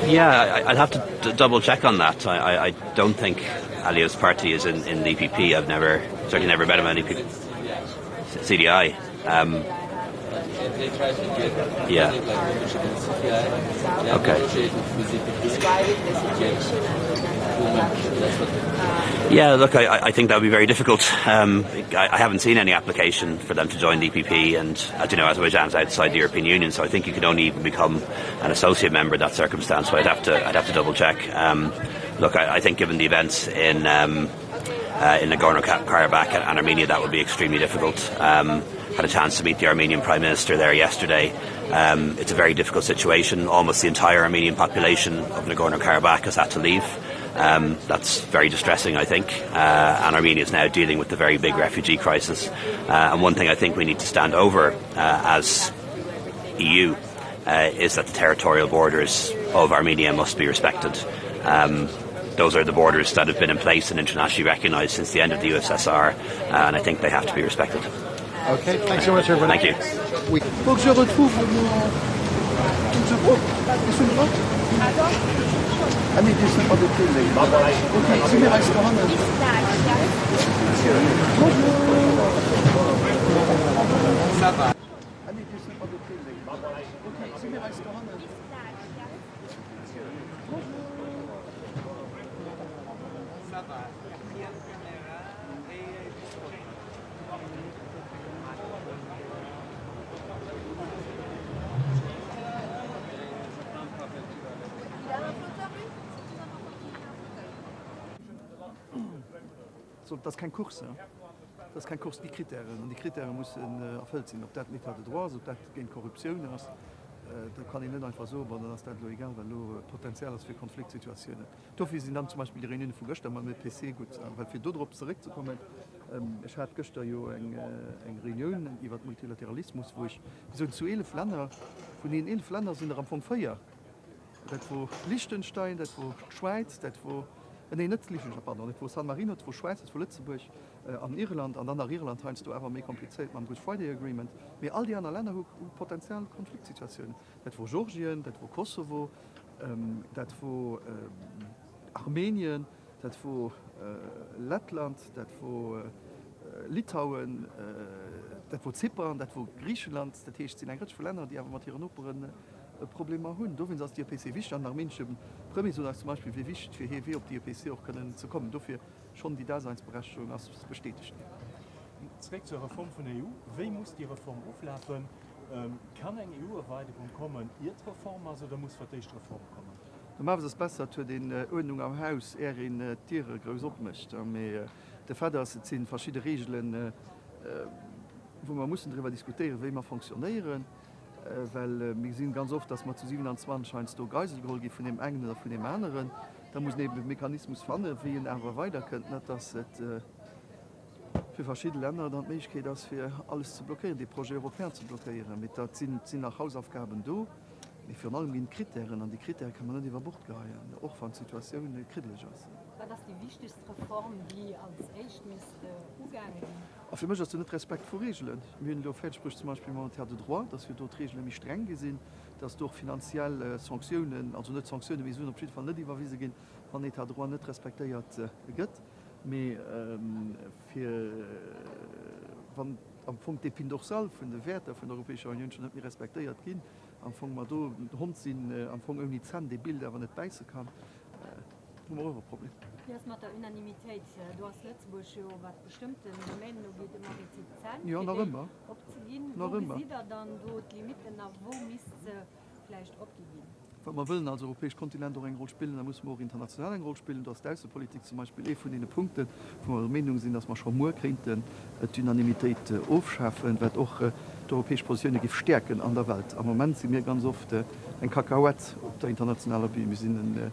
Yeah, I'd have to double check on that. I don't think Aliyev's party is in the EPP. I've certainly never met him in EPP. CDI. they try to get Yeah. like membership in CPI. They have Okay. negotiated with ZPP. That's what Yeah, look, I think that would be very difficult. I haven't seen any application for them to join the EPP, and as you know, Azerbaijan's outside the European Union, so I think you can only even become an associate member in that circumstance. So I'd have to double check. Look, I think given the events in Nagorno-Karabakh and Armenia, that would be extremely difficult. Had a chance to meet the Armenian Prime Minister there yesterday. It's a very difficult situation. Almost the entire Armenian population of Nagorno-Karabakh has had to leave. That's very distressing, I think, and Armenia is now dealing with the very big refugee crisis. And one thing I think we need to stand over as EU is that the territorial borders of Armenia must be respected. Those are the borders that have been in place and internationally recognised since the end of the USSR, and I think they have to be respected. Okay, thanks so much, everybody. Thank you. Oui. Faut que je retrouve mon groupe. I mean, this is about the thing. Okay, c'est mes restaurants. Ça va. I mean, this is about the thing. Okay, c'est mes restaurants. Ça va. So, das ist kein Kurs. Ja? Das ist kein Kurs, die Kriterien. Und die Kriterien müssen erfüllt sein. Ob das nicht hat droit, ob das gegen Korruption ist, da kann ich nicht einfach so, aber das ist das egal, weil du Potenzial ist für Konfliktsituationen. Dafür sind dann zum Beispiel die Reunion von gestern mal mit PC gut. Weil für darauf zurückzukommen, ich hatte gestern ja eine Reunion über Multilateralismus, wo ich so zu 11 Ländern, von den 11 Ländern sind am Anfang 4. Das war Liechtenstein, das war Schweiz, das war nee, nicht Liechtenstein, das war San Marino, das war Schweiz, das war Lützeburg, an Irland, und dann nach Irland heißt du einfach mehr kompliziert mit dem Good Friday Agreement. Aber all die anderen Länder haben potenzielle Konfliktsituationen. Das war Georgien, das war Kosovo, das war Armenien, das war Lettland, das war Litauen, das war Zypern, das war Griechenland, das sind ein ganz viele Länder, die einfach mit ihren Operen Probleme haben. Da sind die EPC wichtig, an Menschen Premier so zum Beispiel, wie wichtig für HW, ob die EPC auch können zu kommen. Dafür schon die Daseinsberechtigung als bestätigt. Zurück zur Reform von der EU. Wie muss die Reform auflaufen? Kann eine EU-Erweiterung kommen, ihre Reform, also da muss die Reform kommen? Dann machen wir es besser, für den Ordnung am Haus in Tiere groß abmischt. Der Fall ist, es sind verschiedene Regeln, wo man darüber diskutieren, wie man funktionieren. Weil wir sehen ganz oft, dass man zu 27 scheint du Geiselgroll gibt von dem einen oder von dem anderen. Da muss neben dem Mechanismus finden, wie ihn einfach weiter könnte, nicht, dass es für verschiedene Länder dann Möglichkeit ist, für alles zu blockieren, die Projekte europäer zu blockieren. Mit da sind auch Hausaufgaben da, für allem gehen Kriterien, und die Kriterien kann man nicht über Bord gehen, auch von Situationen kritisch ist. Was ist die wichtigste Reform, die als echt umgegangen ist? Für mich ist das nicht Respekt vor Regeln. Wir haben spricht zum Beispiel monetaire de droit, dass wir dort Regeln nicht streng gesehen, dass durch finanzielle Sanktionen, also nicht Sanktionen, wie so auf jeden Fall nicht überwiesen gehen, wenn nicht der droit nicht respektiert wird. Aber wenn am Punkt der Pindorsal von den Werten von der Europäischen Union schon nicht mehr respektiert gehen, am Anfang mal da Hund sind, am Anfang irgendwie Zahn, die Bilder aber nicht beißen kann, haben wir auch ein Problem. Wie ist mit der Unanimität? Du hast Lützburg schon was bestimmte Momenten, wo geht immer die Zahlen. Ja, noch immer. Wo sieht er dann die Limiten, wo müsste sie vielleicht abgegeben? Wenn man will, als europäisches Kontinent eine Rolle spielen, dann muss man auch international eine Rolle spielen. Das ist die Außenpolitik zum Beispiel von den Punkten, wo wir der Meinung sind, dass man schon mehr könnten, die Unanimität aufschaffen, wird auch die europäische Position stärken an der Welt. Am Moment sind wir ganz oft ein Kakaoett auf der internationalen Bühne. Wir sind ein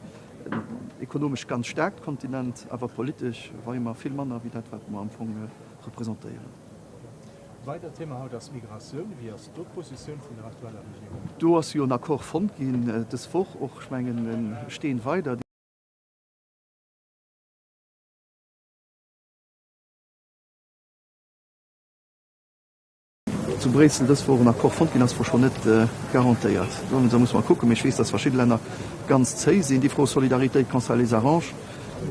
ökonomisch ganz stark Kontinent, aber politisch war immer viel mehr wie das, was wir am Anfang repräsentieren. Weiter Thema hat das Migration. Wie ist die Position von der aktuellen Regierung? Du hast ja einen Akkord von gehen, das Woche auch schmengen stehen weiter. Zu Brüssel, das war ein Akkord von gehen, das war schon nicht garantiert. Da muss man gucken, ich weiß, dass verschiedene Länder ganz zäh sind, die Frau Solidarität kann les arrange.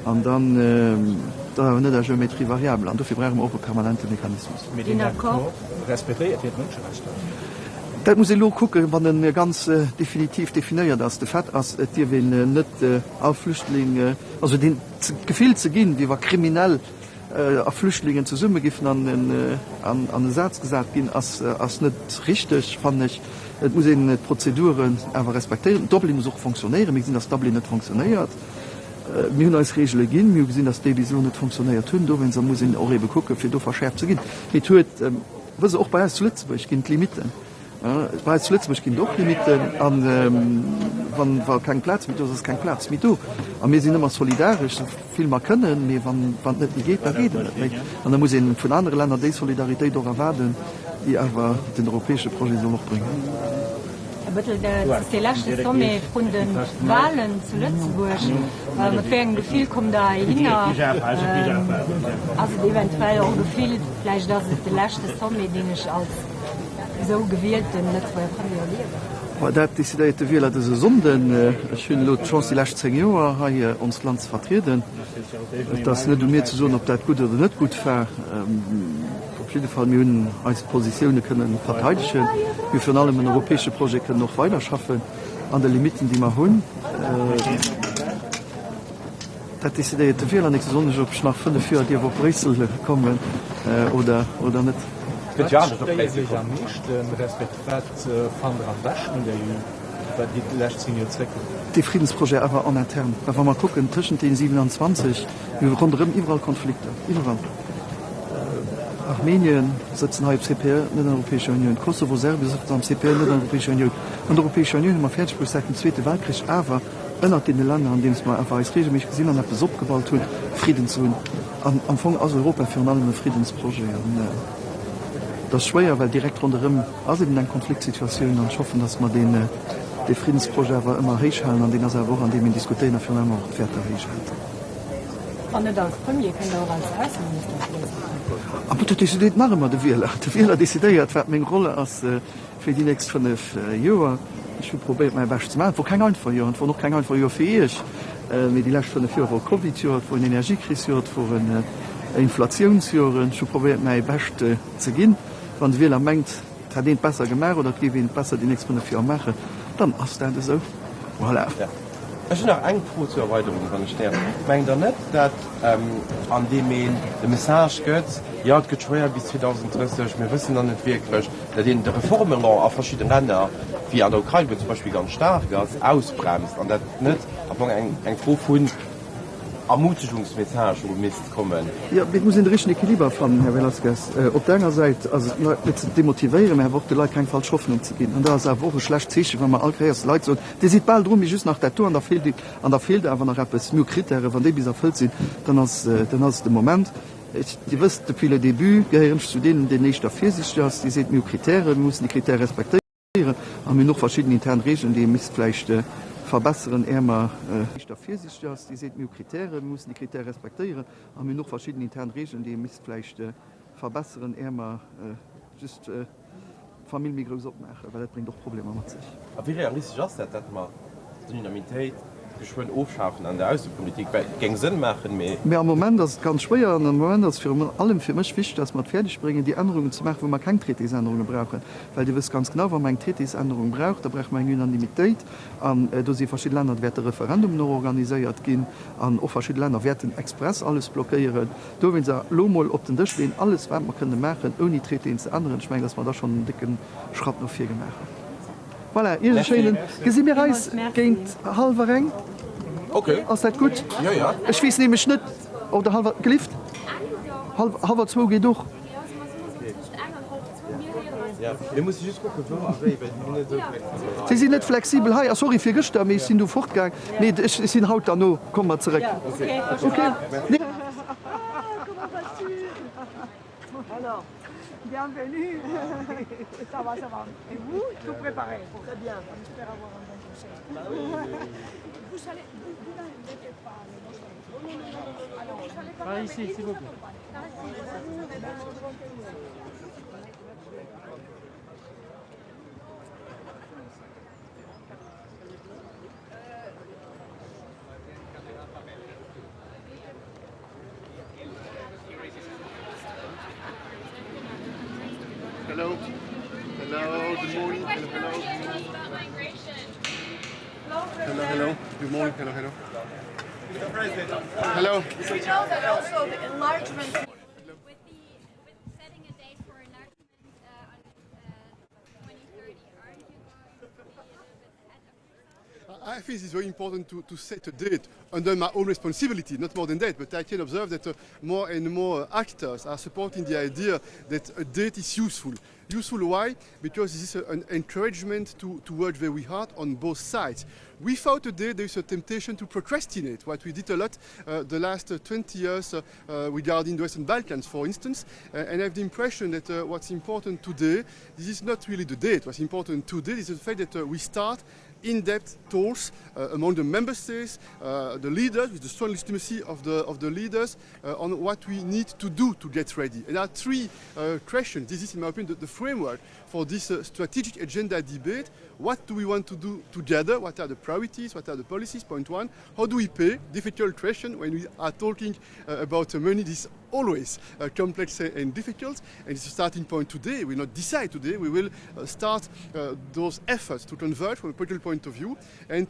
Und dann da nicht eine Geometrie variable. Und dafür brauchen wir auch einen permanenten Mechanismus. Mit dem Akkord respektiert die Menschenrechte. Dat muss lo gucken, wann den ganz definitiv definiiert ass de Fett ass Dir wenn net a Flüchtlinge also den Gefehl ze ginn, wie war kriminell a Flüchtlingen zu Summe giffen an den Satz gesagt gin ass net richtig fan ich. Et muss Prozeduren awer respektieren. Dublin muss auch funktionieren, mir sinn dass Dublin net funktioniert. Mir als Regel ginn, mir gesinn, dass Division net funktioniert hunn, wenn se muss auch bekucke, fir do verschärft ze ginn. Hi huet auch bei Lützburg ginint Limiten. Bei Lützburg ginn doch Limiten an wann war kein Platz mit ist kein Platz mit du. An mir sind immer solidarisch, so viel man können, mir wann net geht, da geht net. An da muss vun andere Länder de Solidarität doch erwarten, die aber den europäische Projekt so noch bringen. Die letzte Summe von den Wahlen zu Lützburg, mit welchem Gefühl kommt da hin? Also eventuell auch Gefühl, vielleicht dass es die letzte Summe, die ich als so gewählt in Lützburg verliere. Dat décidéiert wie dat se sonden hun Lo Chance die lacht 10 Joer ha ons Land vertreten. Dat net mir zu so, ob dat gut oder net gut ver op jeden Fall hunn als Positionioune können verteidigen. Wir von allem in europäische Projekte noch weiter schaffen an de Limiten, die man hunn. Dat décidéiert wie an so op nach 5 Jahren, die wo Brüssel kommen oder net. Die Friedensprojekt aber an intern. Da man gucken zwischen den 27 rund überall Konflikte überall. Armenien sitzen halb CPR in der Europäischen Union, Kosovo Serbien sitzen am CPR in der Europäischen Union. Und die Europäische Union haben fertig seit dem Zweiten Weltkrieg aber ändert in den Ländern, an denen es mal einfach als regelmäßig gesehen hat, es abgebaut hat, Frieden zu tun. Am Anfang aus Europa für allem ein Friedensprojekt. Das ist schwer, weil direkt rundherum, also in einer Konfliktsituation, dann schaffen, dass man den Friedensprojekt aber immer hochhalten, an den Woche, an dem wir diskutieren, für immer auch Werte hochhalten. Und als Premier kann er auch als Außenminister. Aber das ist nach immer der Wähler. Der Wähler decidiert, was meine Rolle als für die nächsten 5 Jahre. Ich will probieren, mein Bestes zu machen. Wo kein einfach Jahr und wo noch kein einfach Jahr für ich. Mit die letzten 5 Jahre, wo Covid hat, wo eine Energiekrise hat, wo eine Inflationsjahren. Ich will probieren, mein Bestes zu gehen. Wenn der Wähler meint, hat den besser gemacht oder die ihn besser die nächsten 5 Jahre machen, dann ist das so. Voilà. Ja. Ich habe noch eine Frage zur Erweiterung von der Sterne. Ich meine nicht, dass an dem die Message geht, ja, es geht schwer bis 2030, wir wissen noch nicht wirklich, dass die Reformen auf verschiedenen Ländern, wie an der Ukraine zum Beispiel ganz stark ist, ausbremst. Und das nicht, aber ein von Ermutigungsmessage müsste kommen. Ja, wir müssen den richtigen Equilibrium finden, Herr Velasquez. Auf der einen Seite, also Leute zu demotivieren, aber auch die Leute keine falsche Hoffnung zu geben. Und da ist auch ein schlechtes Zeichen, wenn man all Leute so, die sieht bald rum, wie just nach der Tour, und da fehlt einfach noch etwas, nur Kriterien, wenn die bis erfüllt sind, dann ist der Moment. Die wissen, depuis le début, gehören zu denen, die nicht dafür sind, die sehen nur Kriterien, wir müssen die Kriterien respektieren. Haben wir noch verschiedene interne Regeln, die müssen vielleicht verbessern immer nicht dafür sich das, die sind nur Kriterien, wir müssen die Kriterien respektieren, haben wir noch verschiedene interne Regeln, die müssen vielleicht verbessern immer just Familie groß abmachen, weil das bringt doch Probleme mit sich. Aber wie realistisch ist das, dass man Dynamität geschwind aufschaffen an der Außenpolitik, weil gegen Sinn machen mehr. Ja, im Moment das ist ganz schwer, und im Moment ist für allem für mich wichtig, dass man fertig bringen, die Änderungen zu machen, wo man keine Treaties-Änderungen brauchen. Weil du weißt ganz genau, wenn man eine Treaties-Änderung braucht, da braucht man eine Unanimität. Da sind verschiedene Länder, werden Referendum noch organisiert gehen, und auch verschiedene Länder werden express alles blockieren. Da wenn sie mal auf den Tisch stehen, alles, was man können machen, ohne Treaties zu ändern, ich meine, dass man da schon einen dicken Schritt noch viel gemacht hat. Voilà, ihr schönen. Gesehen wir Reis gegen halber Rang? Okay. Ist das gut? Ja, ja. Ich weiß nämlich nicht, ob der halber geliefert? Halber 2 geht durch. Ja, wir müssen just gucken, wo Sie sind nicht flexibel. Hi, sorry für gestern, ich sind du fortgegangen. Nee, ich bin heute da noch. Komm mal zurück. Okay. Okay. Nee. Alors, bienvenue. Ça va, ça va. Et vous, tout préparé? Très bien. On espère avoir un bon conseil. Vous allez, vous n'inquiétez pas. Alors, vous allez pas ici, s'il vous plaît. Hello. Hello, good morning. Hello, hello. Good morning. Hello. Mr. President. Hello. We know that also the enlargement. With setting a date for enlargement on 2030, aren't you going to be a little bit ahead of yourself? I think it's very important to set a date under my own responsibility, not more than that, but I can observe that more and more actors are supporting the idea that a date is useful. Useful why? Because this is an encouragement to work very hard on both sides. Without a date, there is a temptation to procrastinate, what we did a lot the last 20 years regarding the Western Balkans, for instance, and I have the impression that what's important today, this is not really the date. What's important today is the fact that we start in-depth talks among the member states, the leaders, with the strong legitimacy of the leaders, on what we need to do to get ready. And there are three questions. This is, in my opinion, the framework for this strategic agenda debate. What do we want to do together? What are the priorities? What are the policies? Point one. How do we pay? Difficult question when we are talking about money. This is always complex and difficult. And it's a starting point today. We will not decide today. We will start those efforts to converge from a political point of view. And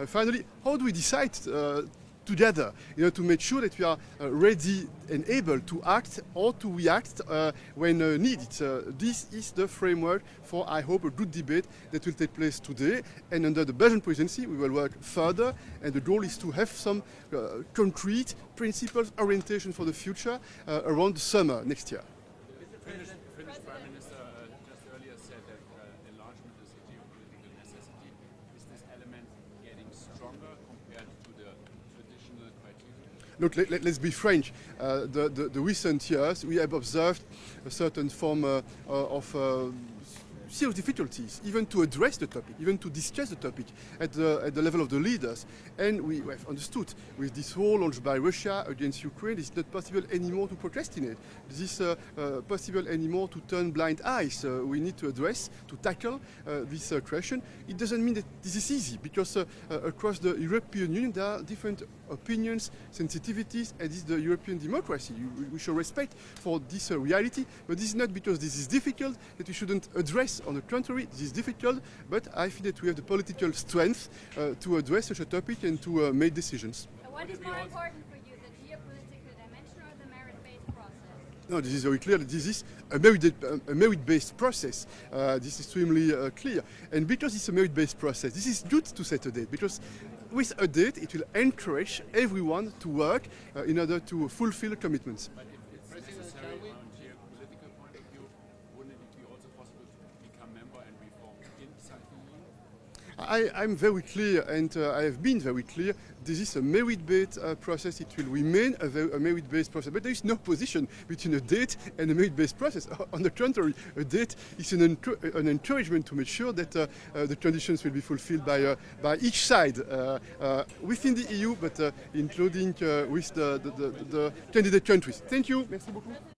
finally, how do we decide together, to make sure that we are ready and able to act or to react when needed. This is the framework for, I hope, a good debate that will take place today. And under the Belgian presidency, we will work further. And the goal is to have some concrete principles, orientation for the future around the summer next year. Finnish Prime Minister just earlier said that enlargement is a geopolitical necessity. Is this element getting stronger compared to the traditional criteria? Look, let's be frank. The recent years, we have observed a certain form of serious difficulties, even to address the topic, even to discuss the topic at the level of the leaders. And we have understood with this war launched by Russia against Ukraine, it's not possible anymore to procrastinate. This is possible anymore to turn blind eyes. We need to address, to tackle this question. It doesn't mean that this is easy, because across the European Union there are different opinions, sensitivities, and this is the European democracy. We show respect for this reality, but this is not because this is difficult that we shouldn't address. On the contrary, this is difficult, but I think that we have the political strength to address such a topic and to make decisions. What is more important for you, the geopolitical dimension or the merit-based process? No, this is very clear. This is a merit-based process. This is extremely clear. And because it's a merit-based process, this is good to set a date, because with a date, it will encourage everyone to work in order to fulfill commitments. But if it's necessary from a geopolitical point of view, wouldn't it be also possible to become member and reform inside the EU? I'm very clear, and I have been very clear, this is a merit-based process. It will remain a merit-based process. But there is no position between a date and a merit-based process. On the contrary, a date is an encouragement to make sure that the conditions will be fulfilled by each side within the EU, but including with the candidate countries. Thank you. Merci beaucoup.